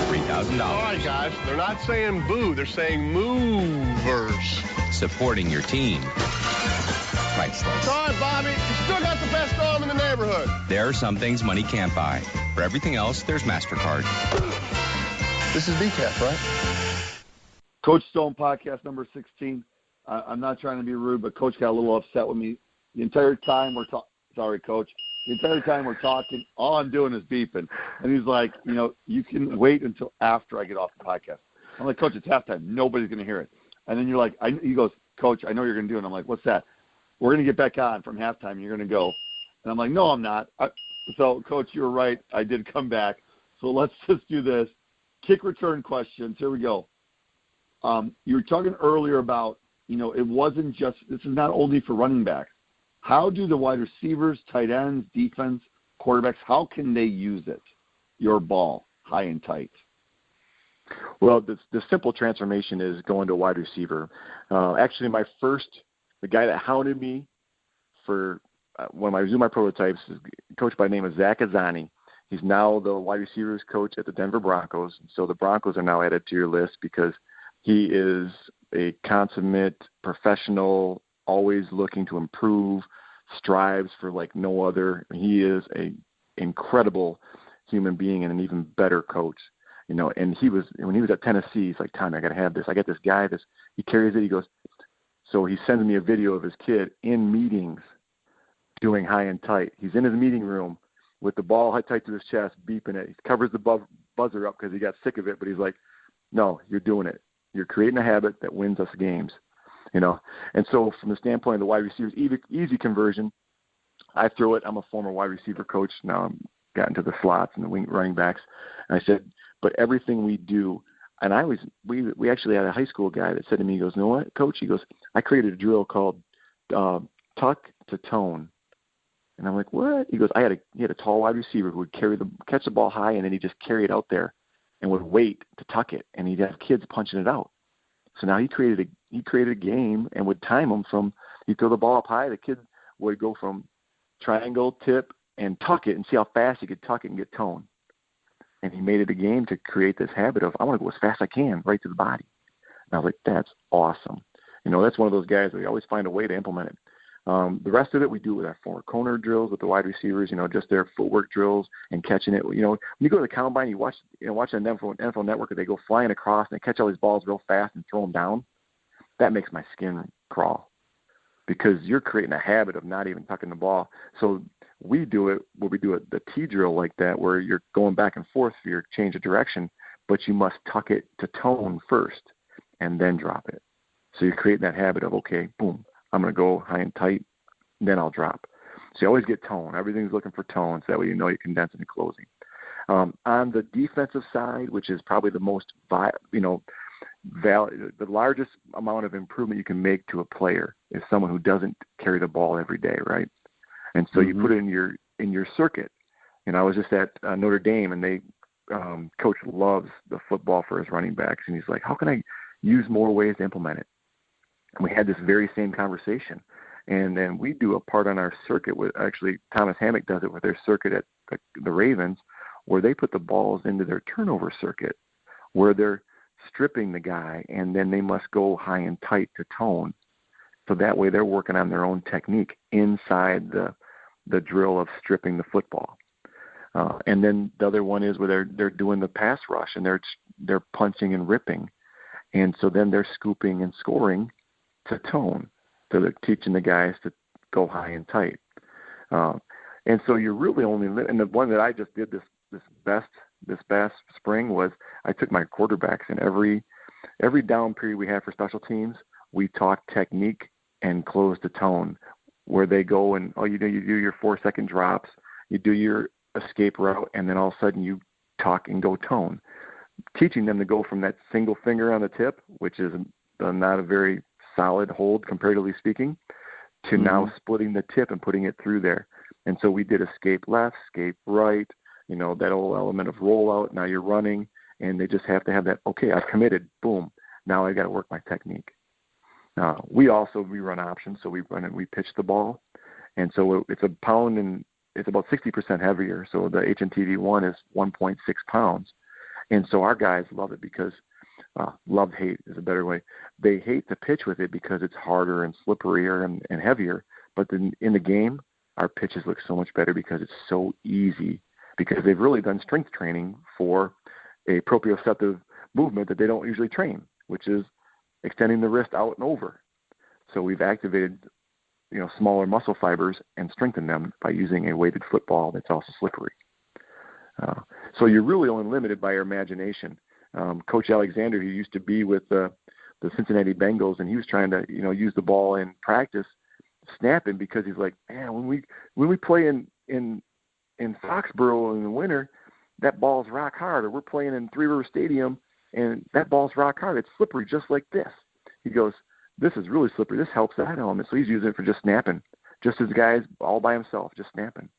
$3,000. All right, guys. They're not saying boo. They're saying movers. Supporting your team, priceless. It's all right, Bobby. You still got the best arm in the neighborhood. There are some things money can't buy. For everything else, there's MasterCard. This is BCAP, right? Coach Stone podcast number 16. I'm not trying to be rude, but Coach got a little upset with me the entire time we're talking. Sorry, Coach. The entire time we're talking, all I'm doing is beeping. And he's like, you can wait until after I get off the podcast. I'm like, Coach, it's halftime. Nobody's going to hear it. And then you're like, he goes, Coach, I know you're going to do it. And I'm like, what's that? We're going to get back on from halftime. You're going to go. And I'm like, no, I'm not. So, Coach, you were right. I did come back. So let's just do this. Kick return questions. Here we go. You were talking earlier about, it wasn't just – this is not only for running backs. How do the wide receivers, tight ends, defense, quarterbacks, how can they use it, your ball, high and tight? Well, the simple transformation is going to a wide receiver. Actually, the guy that hounded me for when I was doing my prototypes is a coach by the name of Zach Azzani. He's now the wide receivers coach at the Denver Broncos. So the Broncos are now added to your list because he is a consummate professional, always looking to improve, strives for like no other. He is an incredible human being and an even better coach. And when he was at Tennessee, he's like, Tommy, I got to have this. I got this guy, he carries it. He goes, so he sends me a video of his kid in meetings doing high and tight. He's in his meeting room with the ball high tight to his chest, beeping it. He covers the buzzer up because he got sick of it, but he's like, no, you're doing it. You're creating a habit that wins us games. And so from the standpoint of the wide receivers, easy conversion, I throw it. I'm a former wide receiver coach. Now I'm got into the slots and the wing running backs. And I said, but everything we do, and we actually had a high school guy that said to me, he goes, you know what, Coach? He goes, I created a drill called tuck to tone. And I'm like, what? He goes, he had a tall wide receiver who would catch the ball high, and then he'd just carry it out there and would wait to tuck it, and he'd have kids punching it out. So now he created a game and would time them from, he'd throw the ball up high, the kid would go from triangle, tip, and tuck it and see how fast he could tuck it and get tone. And he made it a game to create this habit of, I want to go as fast as I can right to the body. And I was like, that's awesome. That's one of those guys that we always find a way to implement it. The rest of it we do with our four corner drills with the wide receivers, just their footwork drills and catching it. When you go to the combine, you watch on NFL Network, they go flying across and they catch all these balls real fast and throw them down. That makes my skin crawl because you're creating a habit of not even tucking the ball. So we do it where we do it the T drill like that, where you're going back and forth for your change of direction, but you must tuck it to tone first and then drop it. So you're creating that habit of, okay, boom, I'm going to go high and tight, then I'll drop. So you always get tone. Everything's looking for tone, so that way you're condensing and closing. On the defensive side, which is probably the most, the largest amount of improvement you can make to a player is someone who doesn't carry the ball every day, right? And so you put it in your circuit. I was just at Notre Dame, and coach loves the football for his running backs, and he's like, how can I use more ways to implement it? And we had this very same conversation. And then we do a part on our circuit with, actually Thomas Hammock does it with their circuit at the Ravens, where they put the balls into their turnover circuit, where they're stripping the guy, and then they must go high and tight to tone. So that way they're working on their own technique inside the drill of stripping the football. And then the other one is where they're doing the pass rush, and they're punching and ripping. And so then they're scooping and scoring to tone. So they're teaching the guys to go high and tight. And so you're really only – and the one that I just did this past spring was I took my quarterbacks, and every down period we had for special teams, we talked technique and close to tone, where they go and, you do your 4-second drops, you do your escape route, and then all of a sudden you talk and go tone. Teaching them to go from that single finger on the tip, which is not a very solid hold comparatively speaking, to now splitting the tip and putting it through there. And so we did escape left, escape right, that whole element of rollout. Now you're running, and they just have to have that, okay, I've committed, boom. Now I got to work my technique. We run options, so we pitch the ball, and so it's a pound and it's about 60% heavier. So the HNTV 1 is 1.6 pounds, and so our guys love it because hate is a better way. They hate to pitch with it because it's harder and slipperier and heavier. But then in the game, our pitches look so much better because it's so easy. Because they've really done strength training for a proprioceptive movement that they don't usually train, which is extending the wrist out and over. So we've activated, smaller muscle fibers and strengthened them by using a weighted football that's also slippery. So you're really only limited by your imagination. Coach Alexander, who used to be with the Cincinnati Bengals, and he was trying to, use the ball in practice, snapping, because he's like, man, when we play in Foxborough in the winter, that ball's rock hard. Or we're playing in Three River Stadium, and that ball's rock hard. It's slippery just like this. He goes, this is really slippery. This helps that element. So he's using it for just snapping, just as guys all by himself, just snapping.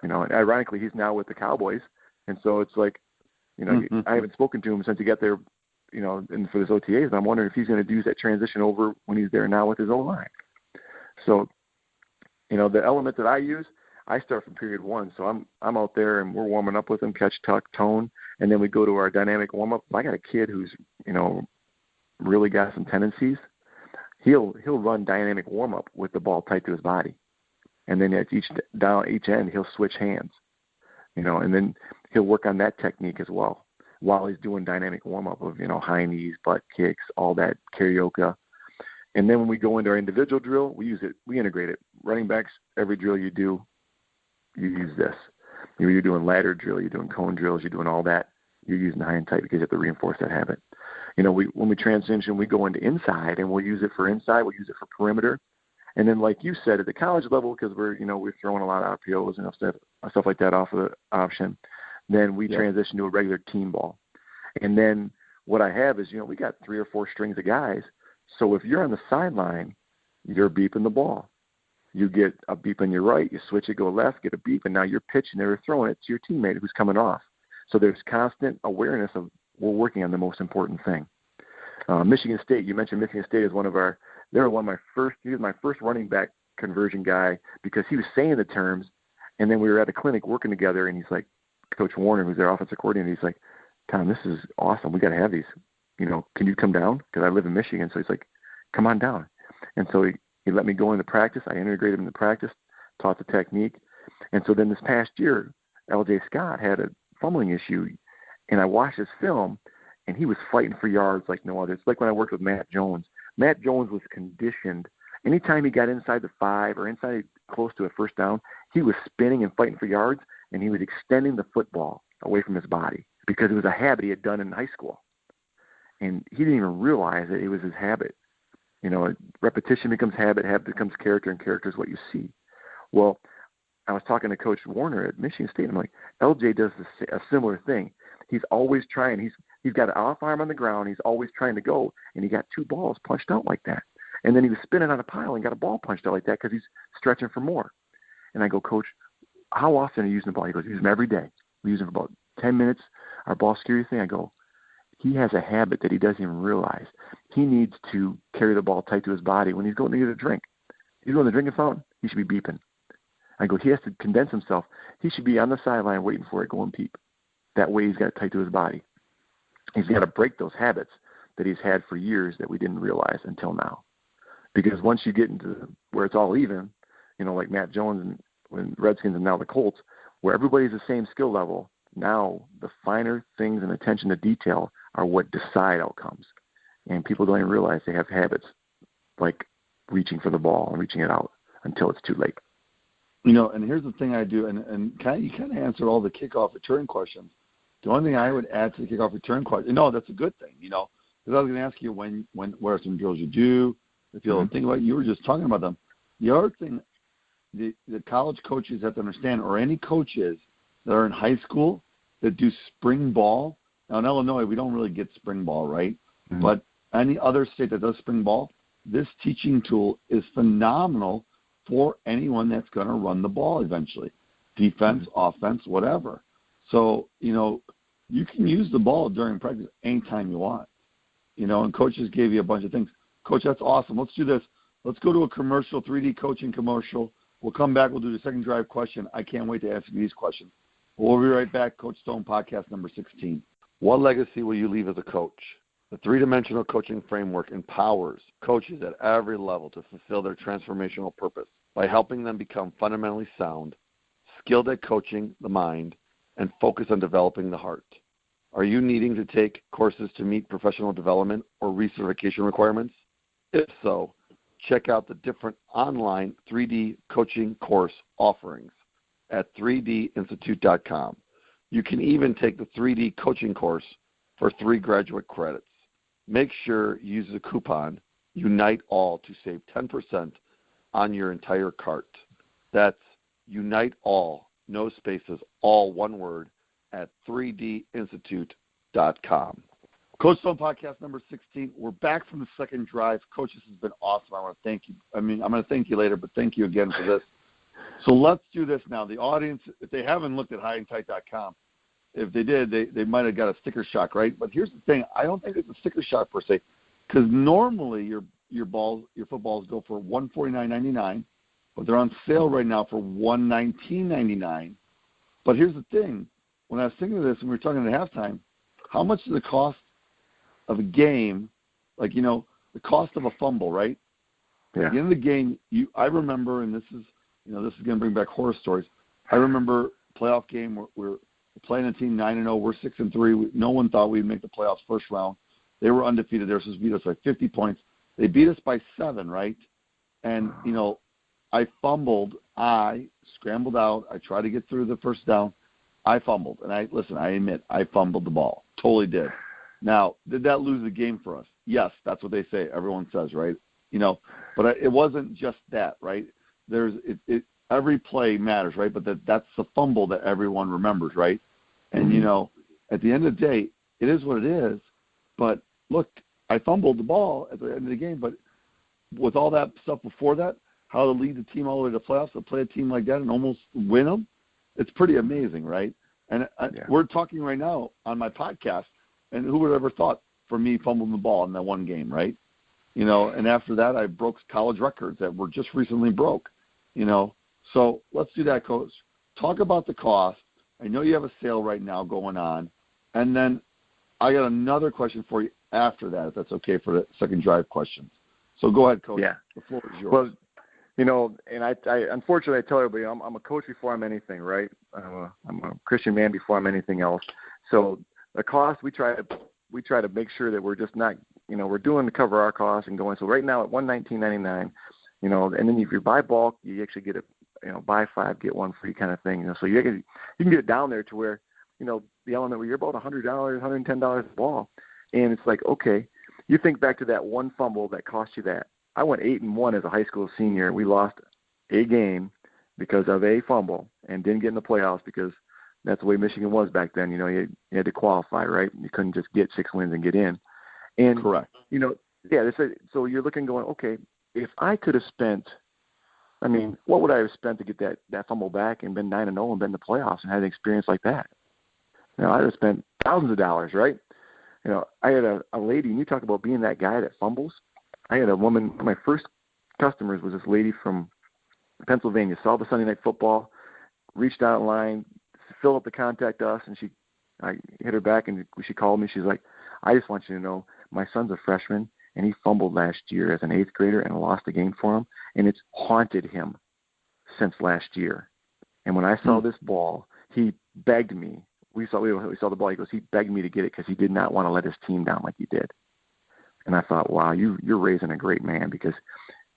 And ironically, he's now with the Cowboys, and so it's like, I haven't spoken to him since he got there, and for his OTAs. And I'm wondering if he's going to use that transition over when he's there now with his O-line. So, the element that I use, I start from period 1. So I'm out there and we're warming up with him, catch, tuck, tone, and then we go to our dynamic warm-up. If I got a kid who's, really got some tendencies, he'll run dynamic warm-up with the ball tight to his body. And then at each end, he'll switch hands, and then he'll work on that technique as well while he's doing dynamic warm-up of, high knees, butt kicks, all that karaoke. And then when we go into our individual drill, we use it. We integrate it. Running backs, every drill you do, you use this. You're doing ladder drill, you're doing cone drills, you're doing all that. You're using high and tight because you have to reinforce that habit. When we transition, we go into inside, and we'll use it for inside. We'll use it for perimeter. And then, like you said, at the college level, because we're throwing a lot of RPOs and stuff like that off of the option, then we transition to a regular team ball. And then what I have is, we got 3 or 4 strings of guys. So if you're on the sideline, you're beeping the ball. You get a beep on your right, you switch it, go left, get a beep, and now you're pitching it or throwing it to your teammate who's coming off. So there's constant awareness of we're working on the most important thing. Michigan State, you mentioned Michigan State is he was my first running back conversion guy because he was saying the terms, and then we were at a clinic working together, and he's like, Coach Warner, who's their offensive coordinator, he's like, Tom, this is awesome. We got to have these. Can you come down? Because I live in Michigan. So he's like, come on down. And so he let me go into practice. I integrated him into practice, taught the technique. And so then this past year, L.J. Scott had a fumbling issue, and I watched his film, and he was fighting for yards like no other. It's like when I worked with Matt Jones. Matt Jones was conditioned. Anytime he got inside the 5 or inside close to a first down, he was spinning and fighting for yards, and he was extending the football away from his body because it was a habit he had done in high school. And he didn't even realize that it was his habit. Repetition becomes habit becomes character, and character is what you see. Well, I was talking to Coach Warner at Michigan State, and I'm like, LJ does a similar thing. He's always trying. He's got an off arm on the ground. He's always trying to go, and he got 2 balls punched out like that. And then he was spinning on a pile and got a ball punched out like that because he's stretching for more. And I go, Coach, how often are you using the ball? He goes, use them every day. We use them for about 10 minutes. Our ball security thing, I go, he has a habit that he doesn't even realize. He needs to carry the ball tight to his body when he's going to get a drink. He's going to the drinking fountain, he should be beeping. I go, he has to condense himself. He should be on the sideline waiting for it, go and peep. That way he's got it tight to his body. He's got to break those habits that he's had for years that we didn't realize until now. Because once you get into where it's all even, like Matt Jones and when Redskins and now the Colts, where everybody's the same skill level, now the finer things and attention to detail are what decide outcomes. And people don't even realize they have habits like reaching for the ball and reaching it out until it's too late. And here's the thing I do, and you kind of answered all the kickoff return questions. The only thing I would add to the kickoff return question, that's a good thing, because I was going to ask you what are some drills you do, if you'll think about it, you were just talking about them. The other thing the college coaches have to understand, or any coaches that are in high school that do spring ball. Now in Illinois, we don't really get spring ball, right? Mm-hmm. But any other state that does spring ball, this teaching tool is phenomenal for anyone that's going to run the ball eventually, defense, offense, whatever. So, you can use the ball during practice anytime you want, and coaches gave you a bunch of things. Coach, that's awesome. Let's do this. Let's go to a commercial, 3D coaching commercial. We'll come back. We'll do the second drive question. I can't wait to ask you these questions. We'll be right back. Coach Stone podcast number 16. What legacy will you leave as a coach? The three-dimensional coaching framework empowers coaches at every level to fulfill their transformational purpose by helping them become fundamentally sound, skilled at coaching the mind, and focus on developing the heart. Are you needing to take courses to meet professional development or recertification requirements? If so, check out the different online 3D coaching course offerings at 3dinstitute.com. You can even take the 3D coaching course for 3 graduate credits. Make sure you use the coupon UNITEALL to save 10% on your entire cart. That's UNITEALL, no spaces, all one word, at 3dinstitute.com. Coach Stone podcast number 16. We're back from the second drive. Coach, this has been awesome. I want to thank you. I'm going to thank you later, but thank you again for this. So let's do this now. The audience, if they haven't looked at HIGHandTIGHT.com, if they did, they might have got a sticker shock, right? But here's the thing. I don't think it's a sticker shock per se, because normally your footballs go for $149.99, but they're on sale right now for $119.99. But here's the thing. When I was thinking of this and we were talking at halftime, how much does it cost of a game, like, the cost of a fumble, right? Yeah. At the end of the game, I remember, and this is going to bring back horror stories. I remember playoff game where we're playing a team 9-0, we're 6-3. No one thought we'd make the playoffs first round. They were undefeated. They were supposed to beat us by 50 points. They beat us by 7, right? And, I fumbled. I scrambled out. I tried to get through the first down. I fumbled. And I admit, I fumbled the ball. Totally did. Now, did that lose the game for us? Yes, that's what they say. Everyone says, right? But it wasn't just that, right? Every play matters, right? But that's the fumble that everyone remembers, right? And, at the end of the day, it is what it is. But, look, I fumbled the ball at the end of the game. But with all that stuff before that, how to lead the team all the way to the playoffs, to play a team like that and almost win them, it's pretty amazing, right? And we're talking right now on my podcast, and who would have ever thought for me fumbling the ball in that one game, right? And after that, I broke college records that were just recently broke, So let's do that, Coach. Talk about the cost. I know you have a sale right now going on. And then I got another question for you after that, if that's okay for the second drive questions. So go ahead, Coach. Yeah. The floor is yours. Well, and I unfortunately I tell everybody I'm a coach before I'm anything, right? I'm a Christian man before I'm anything else. So the cost, we try to make sure that we're just not, we're doing to cover our costs and going. So right now at $119.99, and then if you buy bulk, you actually get a, buy 5 get 1 free kind of thing. So you can get it down there to where, the element where you're about $100, $110 a ball, and it's like, okay, you think back to that one fumble that cost you that. I went 8-1 as a high school senior. We lost a game because of a fumble and didn't get in the playoffs because that's the way Michigan was back then. You had to qualify, right? You couldn't just get 6 wins and get in. And correct. So you're looking going, okay, if I could have spent, what would I have spent to get that fumble back and been 9-0 and been in the playoffs and had an experience like that? I'd have spent thousands of dollars, right? I had a lady, and you talk about being that guy that fumbles. I had a woman, one of my first customers was this lady from Pennsylvania, saw the Sunday Night Football, reached out in line, filled up to contact us, and I hit her back, and she called me. She's like, I just want you to know, my son's a freshman, and he fumbled last year as an 8th grader and lost the game for him, and it's haunted him since last year. And when I saw this ball, he begged me. We saw the ball. He goes, he begged me to get it because he did not want to let his team down like he did. And I thought, wow, you're raising a great man because,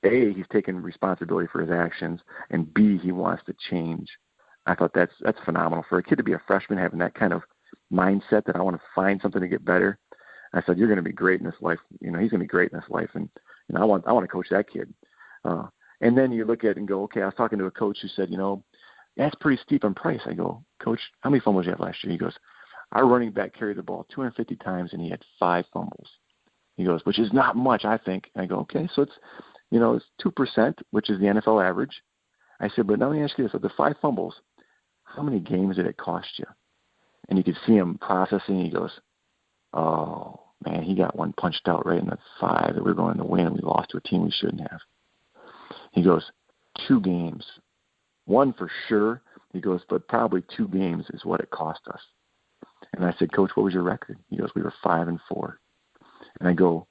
A, he's taking responsibility for his actions, and B, he wants to change. I thought that's phenomenal. For a kid to be a freshman having that kind of mindset that I want to find something to get better, I said, you're going to be great in this life. He's going to be great in this life, and I want to coach that kid. And then you look at it and go, okay, I was talking to a coach who said, that's pretty steep in price. I go, Coach, how many fumbles did you have last year? He goes, our running back carried the ball 250 times, and he had 5 fumbles. He goes, which is not much, I think. And I go, okay, so it's 2%, which is the NFL average. I said, but let me ask you this. Of the 5 fumbles, how many games did it cost you? And you could see him processing. He goes, oh, man, he got one punched out right in the 5 that we were going to win, and we lost to a team we shouldn't have. He goes, 2 games. 1 for sure. He goes, but probably 2 games is what it cost us. And I said, Coach, what was your record? He goes, we were 5-4. And I go,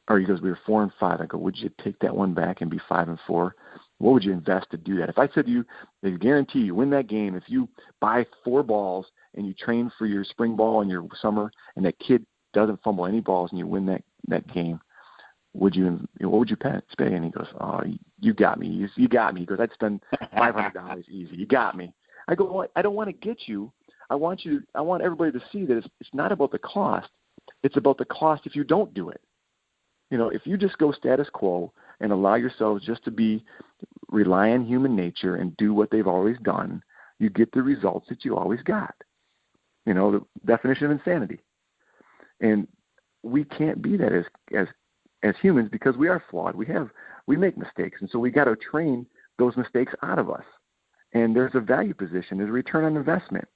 or he goes, we were 4-5. I go, would you take that one back and be 5-4? What would you invest to do that? If I said to you, I guarantee you win that game if you buy 4 balls and you train for your spring ball and your summer, and that kid doesn't fumble any balls and you win that game, what would you pay? And he goes, oh, you got me. You got me. He goes, I'd spend $500 easy. You got me. I go, well, I don't want to get you. I want everybody to see that it's not about the cost. It's about the cost if you don't do it. If you just go status quo and allow yourselves just to rely on human nature and do what they've always done, you get the results that you always got. The definition of insanity. And we can't be that as humans because we are flawed. We make mistakes, and so we got to train those mistakes out of us. And there's a value position, there's a return on investment.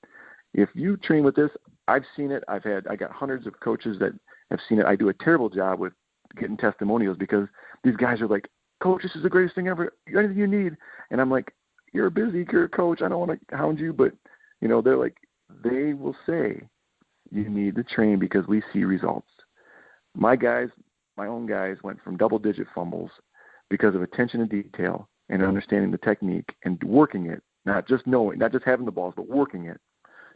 If you train with this, I've seen it. I got hundreds of coaches that have seen it. I do a terrible job with getting testimonials because these guys are like, Coach, this is the greatest thing ever. Anything you need. And I'm like, you're a coach. I don't want to hound you, but they're like, they will say you need to train because we see results. My own guys went from double-digit fumbles because of attention to detail and understanding the technique and working it, not just having the balls, but working it,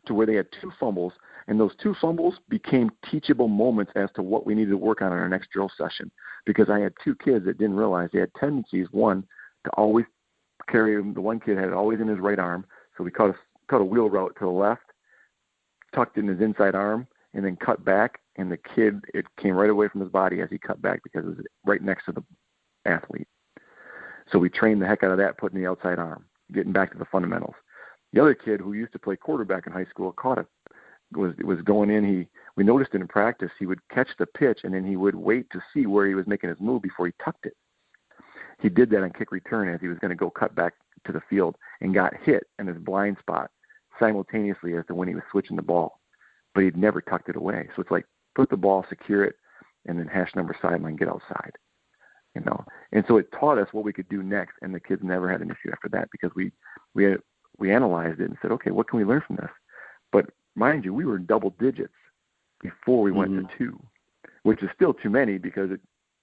to where they had 2 fumbles, and those 2 fumbles became teachable moments as to what we needed to work on in our next drill session. Because I had 2 kids that didn't realize they had tendencies, one, to always carry them. The one kid had it always in his right arm, so we cut a wheel route to the left, tucked in his inside arm, and then cut back, and the kid, it came right away from his body as he cut back because it was right next to the athlete. So we trained the heck out of that, putting the outside arm, getting back to the fundamentals. The other kid who used to play quarterback in high school caught it, was going in. We noticed it in practice. He would catch the pitch, and then he would wait to see where he was making his move before he tucked it. He did that on kick return as he was going to go cut back to the field and got hit in his blind spot simultaneously as to when he was switching the ball. But he'd never tucked it away. So it's like put the ball, secure it, and then hash number sideline, get outside. And so it taught us what we could do next, and the kids never had an issue after that because we analyzed it and said, okay, what can we learn from this? But mind you, we were in double digits before we went to 2, which is still too many because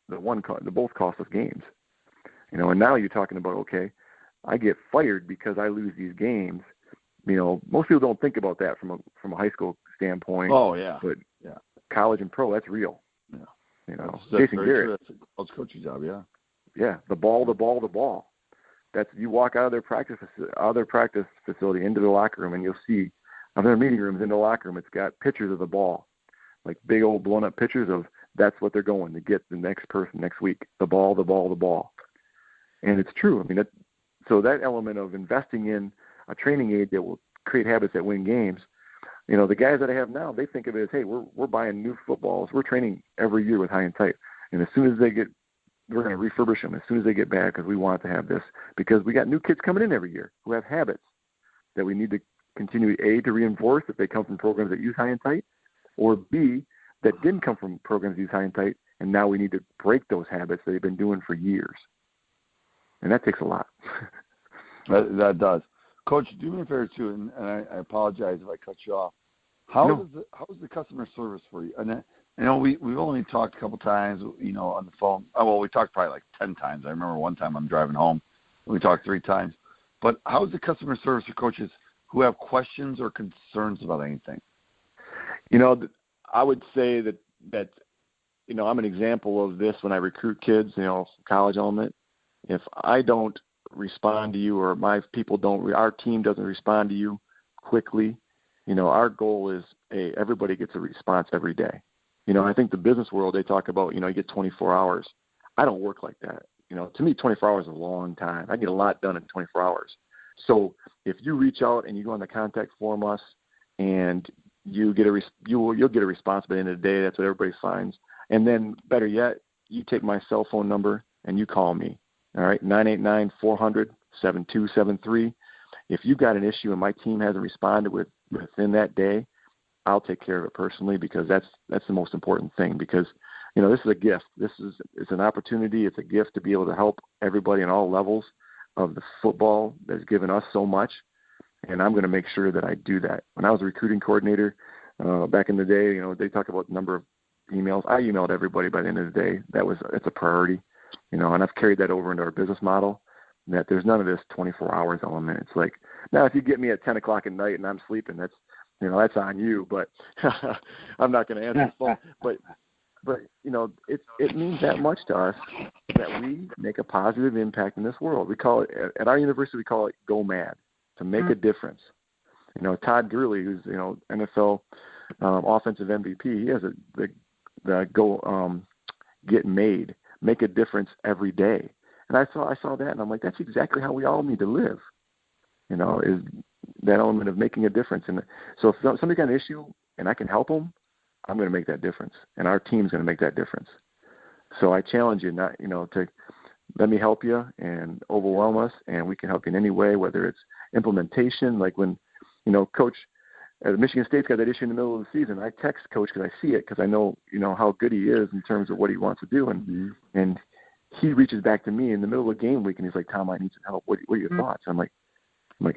the both cost us games. And now you're talking about, okay, I get fired because I lose these games. Most people don't think about that from a high school standpoint. Oh yeah, but yeah, college and pro, that's real. Yeah, Jason Garrett. That's a coaching job. Yeah. Yeah, the ball. That's you walk out of their practice facility into the locker room, and you'll see of their meeting rooms in the locker room. It's got pictures of the ball, like big old blown up pictures of that's what they're going to get the next person next week. The ball. And it's true. So that element of investing in a training aid that will create habits that win games. The guys that I have now, they think of it as, hey, we're buying new footballs. We're training every year with high and tight, and as soon as we're going to refurbish them as soon as they get back because we want to have this because we got new kids coming in every year who have habits that we need to continue, A, to reinforce if they come from programs that use high and tight, or B, that didn't come from programs that use high and tight, and now we need to break those habits that they've been doing for years. And that takes a lot. That does. Coach, do me a favor too, and I apologize if I cut you off. How is the customer service for you? And we've only talked a couple times, on the phone. Oh, well, we talked probably like 10 times. I remember one time I'm driving home, and we talked 3 times. But how is the customer service for coaches who have questions or concerns about anything? I would say that I'm an example of this when I recruit kids, college element. If I don't respond to you or my people our team doesn't respond to you quickly, our goal is, everybody gets a response every day. I think the business world, they talk about, you get 24 hours. I don't work like that. To me, 24 hours is a long time. I get a lot done in 24 hours. So if you reach out and you go on the contact form us and you get you'll get a response by the end of the day. That's what everybody signs. And then better yet, you take my cell phone number and you call me. All right, 989-400-7273. If you've got an issue and my team hasn't responded within that day, I'll take care of it personally, because that's the most important thing. Because, this is a gift. It's an opportunity. It's a gift to be able to help everybody on all levels of the football that's given us so much. And I'm going to make sure that I do that. When I was a recruiting coordinator back in the day, they talk about the number of emails. I emailed everybody by the end of the day. It's a priority, and I've carried that over into our business model, that there's none of this 24 hours element. It's like, now if you get me at 10 o'clock at night and I'm sleeping, that's on you, but I'm not going to answer the phone. But it means that much to us that we make a positive impact in this world. We call it, at our university, we call it Go Mad, to make a difference. Todd Gurley, who's, NFL offensive MVP, he has the go get made, make a difference every day. And I saw that, and I'm like, that's exactly how we all need to live, is that element of making a difference. And so if somebody got an issue and I can help them, I'm going to make that difference, and our team's going to make that difference. So I challenge you not, to let me help you and overwhelm us, and we can help you in any way, whether it's implementation, like when, Coach at Michigan State's got that issue in the middle of the season. I text Coach because I see it, because I know, how good he is in terms of what he wants to do, and he reaches back to me in the middle of game week, and he's like, Tom, I need some help. What are your thoughts? I'm like,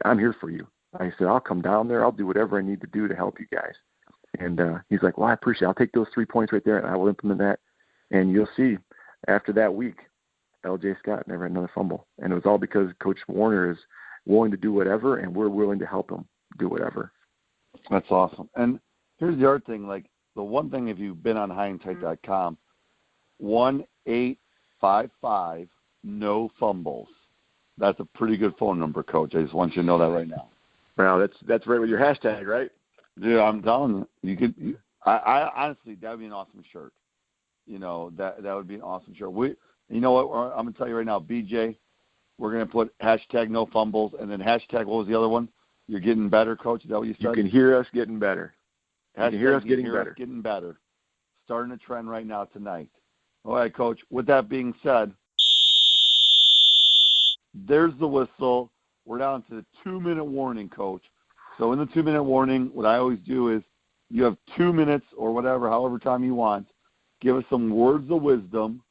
I'm here for you. I said, I'll come down there. I'll do whatever I need to do to help you guys. And he's like, well, I appreciate it. I'll take those 3 points right there, and I will implement that. And you'll see, after that week, L.J. Scott never had another fumble. And it was all because Coach Warner is willing to do whatever, and we're willing to help him do whatever. That's awesome. And here's the other thing. Like, the one thing, if you've been on HIGHandTIGHT.com, 1-855 no fumbles. That's a pretty good phone number, Coach. I just want you to know that right now. Well, that's right with your hashtag, right? Yeah, I'm telling you. I honestly, that would be an awesome shirt. That would be an awesome shirt. You know what? I'm going to tell you right now, BJ, we're going to put hashtag no fumbles, and then hashtag, what was the other one? You're getting better, Coach. Is that what you said? You can hear us getting better. You can hear us getting better. Starting a trend right now tonight. All right, Coach. With that being said, there's the whistle. We're down to the 2-minute warning, Coach. So in the 2-minute warning, what I always do is you have 2 minutes or whatever, however time you want. Give us some words of wisdom,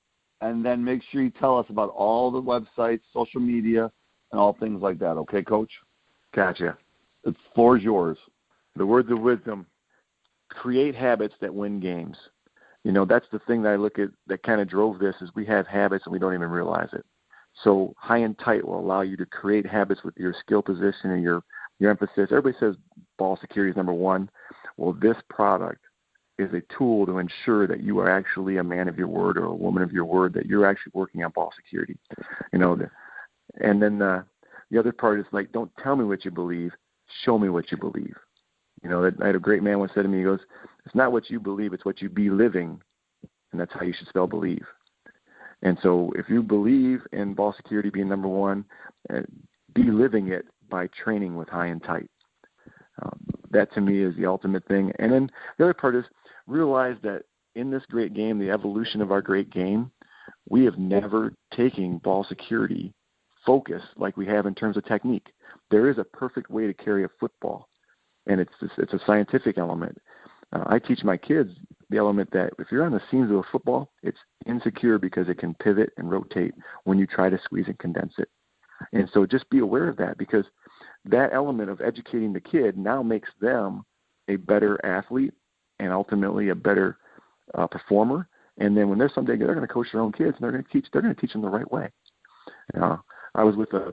and then make sure you tell us about all the websites, social media, and all things like that. Okay, Coach? Gotcha. The floor is yours. The words of wisdom: create habits that win games. That's the thing that I look at that kind of drove this, is we have habits and we don't even realize it. So High and Tight will allow you to create habits with your skill position and your emphasis. Everybody says ball security is number one. Well, this product is a tool to ensure that you are actually a man of your word or a woman of your word, that you're actually working on ball security. And then the other part is, like, don't tell me what you believe, show me what you believe. I had a great man once said to me, he goes, it's not what you believe, it's what you be living, and that's how you should spell believe. And so if you believe in ball security being number one, be living it by training with High and Tight. That to me is the ultimate thing. And then the other part is realize that in this great game, the evolution of our great game, we have never taken ball security focus like we have in terms of technique. There is a perfect way to carry a football, and it's a scientific element. I teach my kids the element that if you're on the seams of a football, it's insecure because it can pivot and rotate when you try to squeeze and condense it. And so just be aware of that, because that element of educating the kid now makes them a better athlete and ultimately a better performer. And then when they're someday, they're going to coach their own kids, and they're going to teach them the right way. I was with a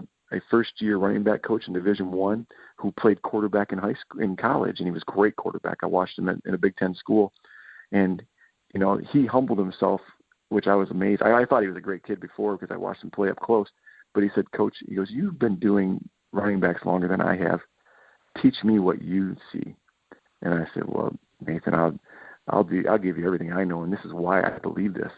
first-year running back coach in Division I who played quarterback in college, and he was a great quarterback. I watched him in a Big Ten school, and he humbled himself, which I was amazed. I thought he was a great kid before because I watched him play up close. But he said, Coach, he goes, you've been doing running backs longer than I have. Teach me what you see. And I said, well, Nathan, I'll give you everything I know, and this is why I believe this.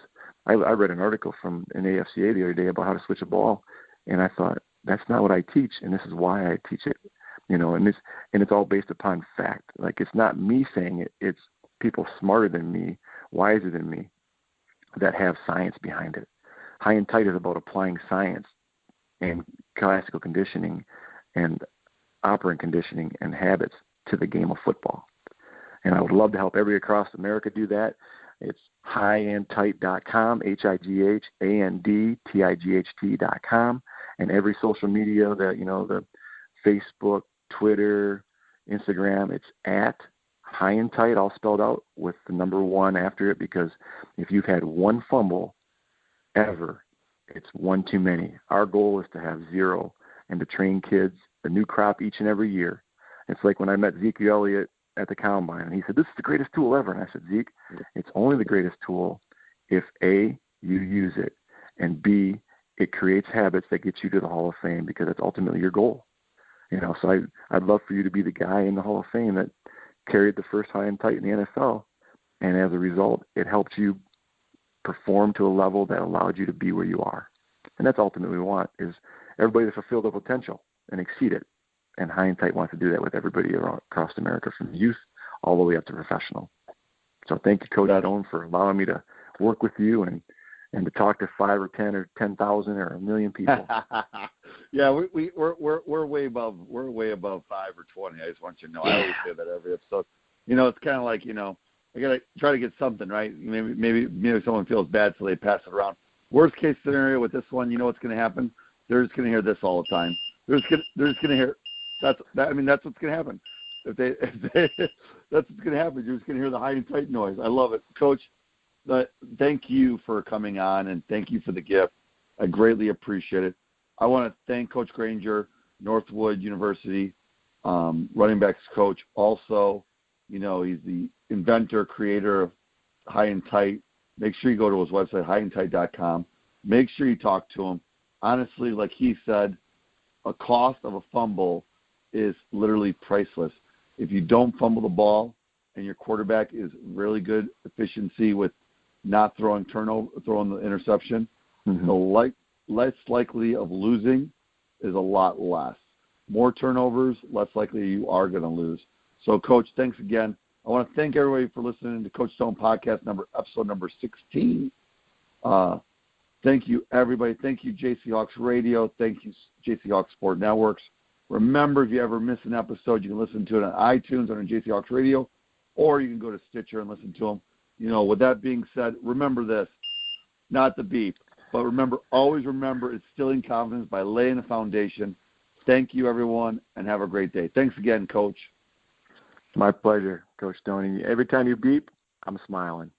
I read an article from an AFCA the other day about how to switch a ball, and I thought, that's not what I teach, and this is why I teach it. And it's all based upon fact. Like, it's not me saying it; it's people smarter than me, wiser than me, that have science behind it. High and Tight is about applying science and classical conditioning and operant conditioning and habits to the game of football. And I would love to help everybody across America do that. It's HIGHandTIGHT.com, HIGHandTIGHT.com, and every social media that, the Facebook, Twitter, Instagram, it's at High and Tight, all spelled out with the number 1 after it, because if you've had one fumble ever, it's one too many. Our goal is to have 0 and to train kids, the new crop each and every year. It's like when I met Zeke Elliott at the Combine, and he said, "This is the greatest tool ever." And I said, "Zeke, it's only the greatest tool if A, you use it, and B, it creates habits that get you to the Hall of Fame, because that's ultimately your goal." So I'd love for you to be the guy in the Hall of Fame that carried the first High and Tight in the NFL, and as a result, it helped you perform to a level that allowed you to be where you are. And that's ultimately what we want, is everybody to fulfill their potential and exceed it. And High and Tight wants to do that with everybody across America, from youth all the way up to professional. So thank you, Coach Stone, for allowing me to work with you and to talk to 5 or 10 or 10,000 or 1 million people. Yeah, we're way above 5 or 20. I just want you to know. I always say that every episode. It's kind of like, I gotta try to get something right. Maybe someone feels bad, so they pass it around. Worst case scenario with this one, what's going to happen? They're just going to hear this all the time. They're just going to hear. That's what's going to happen. That's what's going to happen. You're just going to hear the High and Tight noise. I love it, Coach. Thank you for coming on, and thank you for the gift. I greatly appreciate it. I want to thank Coach Creguer, Northwood University, running backs coach. Also, he's the inventor, creator of High and Tight. Make sure you go to his website, HIGHandTIGHT.com. Make sure you talk to him. Honestly, like he said, a cost of a fumble is literally priceless. If you don't fumble the ball and your quarterback is really good efficiency with not throwing the interception, the less likely of losing is a lot less. More turnovers, less likely you are going to lose. So, Coach, thanks again. I want to thank everybody for listening to Coach Stone Podcast episode number 16. Thank you, everybody. Thank you, JC Hawks Radio. Thank you, JC Hawks Sport Networks. Remember, if you ever miss an episode, you can listen to it on iTunes on JC Hawks Radio, or you can go to Stitcher and listen to them. With that being said, remember this, not the beep, but always remember instilling confidence by laying a foundation. Thank you, everyone, and have a great day. Thanks again, Coach. My pleasure, Coach Stoney. Every time you beep, I'm smiling.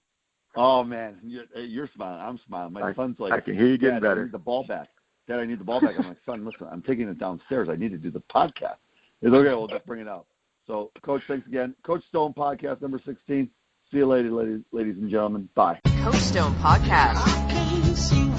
Oh, man, you're smiling. I'm smiling. My son's like, I can hear you getting better. I need the ball back. Dad, I need the ball back. I'm like, son, listen, I'm taking it downstairs. I need to do the podcast. He's okay, we'll just bring it out. So, Coach, thanks again. Coach Stone Podcast number 16. See you later, ladies and gentlemen. Bye. Coach Stone Podcast.